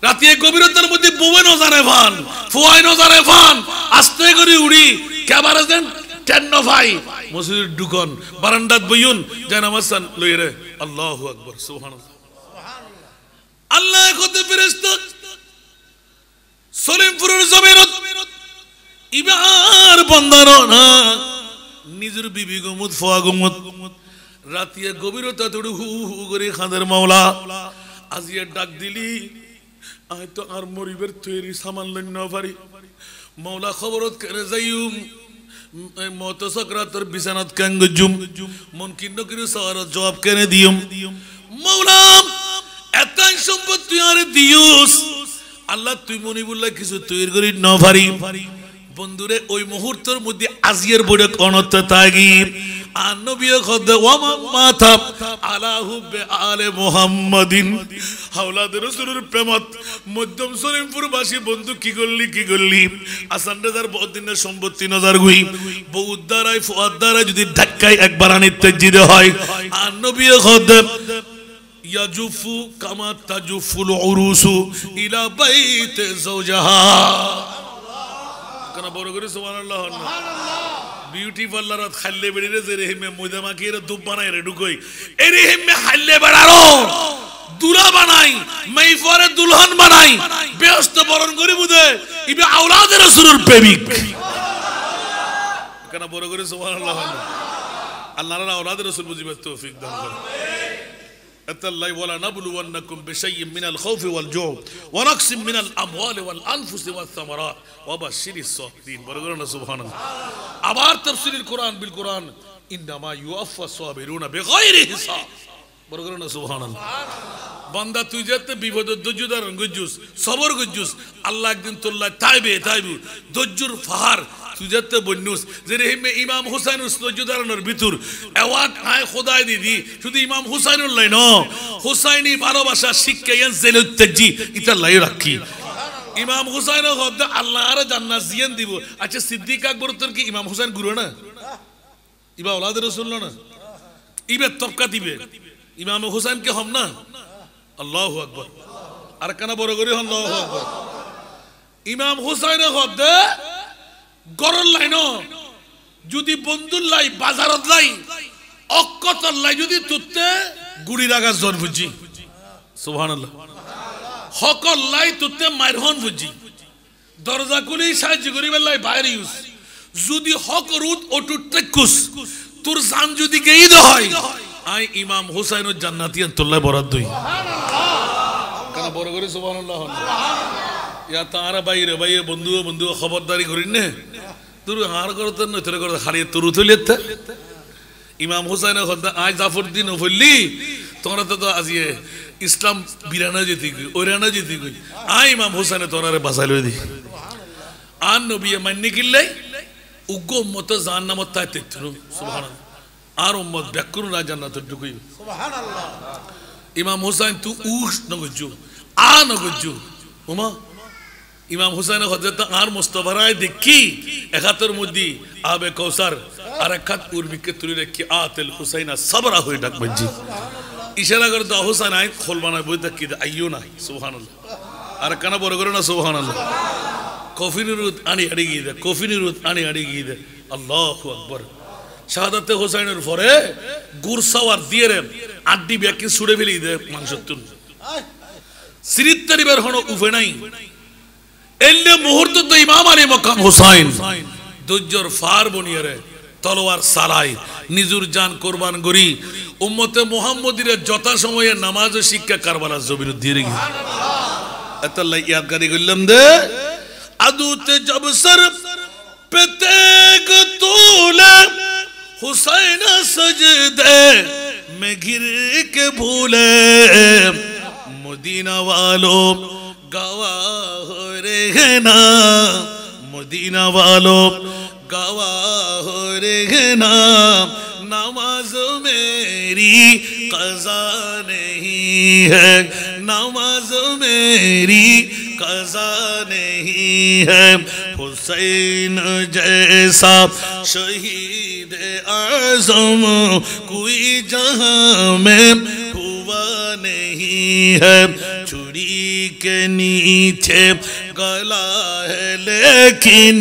রাতে গভীরতার মধ্যে বউয়ে নজারে ফান ফুয়াই নজারে ফান আস্তে করে উড়ি ক্যামেরা দেন টেন্ন ভাই মসজিদের ঢুকন বারান্দাত বইউন যেন আমাসান লইরে আল্লাহু আকবার। সুবহানাল্লাহ। আল্লাহ কত ফেরেশতা সলিমপুরের জমিনত ইবার বন্দার না নিজের বিবি গমুত ফুয়া গমুত রাতে গভীরতা তোড় হু হু করে খাদের মাওলা আজিয়া ডাক দিলি আয় তো আর মরিবের তৈরি সামান লইন পারি মাওলা খবরত করে যাইম মত সাকরাতের বিছানাত কেন গজুম মন কিন্ন করে সারা জবাব কেনে দিম মাওলা এতই সম্পদ তুই আরে দিউস আল্লাহ তুই মনিবুল্লাহ কিছু তৈরি করি না পারি বন্ধুরে ওই মুহূর্তের মধ্যে আজিয়ের বড় অনর্থ তাগি আর নবী খোদে ওয়া মাতা আলা হুব্বে আলে মুহাম্মাদিন আওলাদ রাসূলের প্রেমত মধ্যম শরীফপুর বাসী বন্ধু কি করলি আসান রাজার বহুদিনের সম্পত্তি নজর গুই বহুত দ্বারাই ফুয়াদ দ্বারা যদি ধাক্কায় একবার আনিতে জিদে হয় আর নবী খোদে ইয়াজুফু কামা তাজুফুল উরুসু ইলা বাইতে যাওজাহা কেন বড় করে সুবহানাল্লাহ বিউটি পার্লারত খাইলে বেড়িরে যে রেহিমে ময়দা মাখিয়ে ধূপ বানাই রে ঢুকই এই রেহিমে খাইলে বেড়ারো দুলা বানাই মাইফরে দুলহন বানাই ব্যস্ত বরণ করি বুদে ইবে আওলাদের রাসূলের প্রেমিক কেন বড় করে সুবহানাল্লাহ আল্লাহর আওলাদের রাসূল বুঝিবার তৌফিক দান করুন আল্লাহ ওয়ালা নাবলুওয়ান্নাকুম বিশাইইন মিনাল খাউফি ওয়াল জু' ওয়া নাকসিম মিনাল আমওয়ালি ওয়াল আনফুসি ওয়াস সামারাত ওয়া বাশশিরিস সাবিরিন বড় করে সুবহানাল্লাহ আবার তাফসীরুল কোরআন বিল কোরআন ইন্নামা ইউআফাস সাবিরুনা বিগাইরি হিসাব বড় করে সুবহানাল্লাহ বান্দা তুই যেতে বিপদের ধৈর্য ধারণ গজ্জুস সবর গজ্জুস আল্লাহ একদিন তোল্লাহ তাইবে ধৈর্যর ফাহার তুই যেতে বন্যুস যে রেহিমে ইমাম হুসাইন ধৈর্য ধারণের ভিতর অ্যাওয়ার্ড আয় খোদাই দিদি শুধু ইমাম হুসাইনুর লাই ন হুসাইনি ভালোবাসা শিক্ষায়ন জেলুত্তেজি ইতা লাই রাখি ইমাম হুসাইন হদ্দা আল্লাহ আর জান্নাত জিয়ান দিব আচ্ছা সিদ্দিক আকবর তোর কি ইমাম হুসাইন গুরু না ইবা ওলাদের রাসূল না ইবে তবকা দিবে ইমাম হুসাইন কে হম না আল্লাহু আকবার আর কানা বড় করে আল্লাহু আকবার ইমাম হুসাইন হদ্দা গরল লাইন যদি বন্ধুর লাই বাজারত লাই অক্কতর লাই যদি তুতে গুড়ি রাগার জন বুঝি সুবহানাল্লাহ হকল লাই তুতে মারহন বুঝি দরজা খুলি সাহায্য করিবার লাই বাইরে ইউজ যদি হক রুদ অটুটতে কুস তোর জান যদি গেইদ হয় আই ইমাম হুসাইনের জান্নাতিয়ান তোল্লাই বরাদ দই কেন বড় করে সুবহানাল্লাহ ইয়া তারা বাইরে বাইরে বন্ধু খবরদারি করিন নে তোর হার করতে নয় তোর করে হারিয়ে তোর তুলিতে ইমাম হুসাইনের কথা আজ জাফরউদ্দিন বললি তোরা তো আজিয়ে ইসলাম বিরানা যেতে গই ওরানা যেতে গই আই ইমাম হুসাইনে তোরারে বাঁচাইলো দি আর নবী মান্য কিল্লাই উগ্র উম্মত জাহান্নামত তাইতে সুবহানাল্লাহ আর উম্মত ব্যাকুর না জান্নাতের ঢুকই সুবহানাল্লাহ ইমাম হুসাইন তু উস নগজু আ নগজু ওমা ইমাম হুসাইন হযরত আর মুস্তাফারায় দেখি একাতের মধ্যে আবে কৌসার আর একাত উর্মিকে তুলে রেখে আতেল হুসাইনা সাবরা হয়ে ডাক বাজি ইশারা করে দা হুসাইন আই খোলবানা বই দেখি আইও না সুবহানাল্লাহ আর কানা বড় করে না সুবহানাল্লাহ কফিনুরুত আনি গিয়ে দে আল্লাহু আকবার শাহাদাতে হুসাইনের পরে গুরসাওয়ার দিয়ে রে আড্ডি ব্যাকি ছুড়ে ফেলি দে মাংস তুন সিরিত্তারিবার হনো উফে নাই এলে মুহূর্ত তো ইমাম আলী মকাম হুসাইন দুজ্জর ফার বনিয়ে রে তলোয়ার সালাই নিজুর জান কোরবান করি উম্মতে মুহাম্মদীর যথা সময়ে নামাজ ও শিক্ষা কারবালার জমিন দিয়ে রে এতলাই ইয়াদগারি করলাম দে আদুতে জব সর পেতে গতুলা হুসাইন সজদে में गिर के भूले मदीना वालों गवाह रे ना मदीना वालों गवाह रे ना नमाज मेरी कज़ा नहीं है नमाज मेरी कज़ा नहीं है हुसैन जैसा शहीद आज़म कोई जहां में हुआ नहीं है छुरी के नीचे गला है लेकिन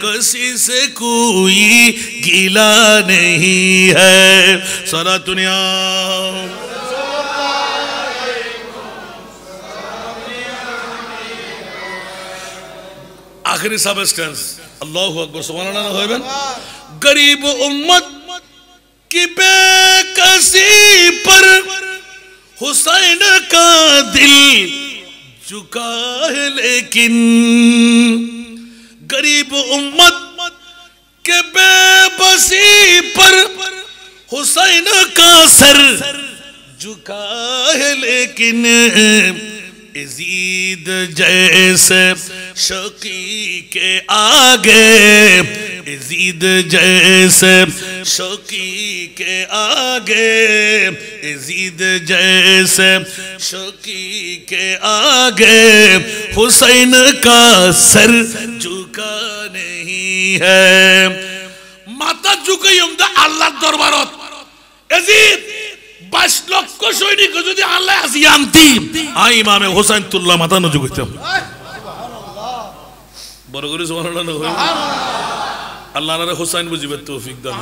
किसी से कोई गिला नहीं है सारा दुनिया आखिरी सबस्टेंस अल्लाहु अकबर सुबहानअल्लाह होइबेन गरीब उम्मत की बेकसी पर हुसैन का दिल झुका है लेकिन गरीब उम्मत के बेबसी पर हुसैन का सर झुका है लेकिन यजीद जैसे शकी के आगे, यजीद जैसे शकी के आगे, यजीद जैसे शकी के आगे हुसैन का सर झुका नहीं है। माथा झुकाई हम आल्लाह दरबारत यजीद 22 লক্ষ সৈনিক যদি আল্লাহ আসি আনতি আই ইমামে হোসেন তুল্লাহ মাথা নজু কইতাম। বড় করে সুবহানাল্লাহ। আল্লাহ রে হোসেন বুঝিবে তৌফিক দান।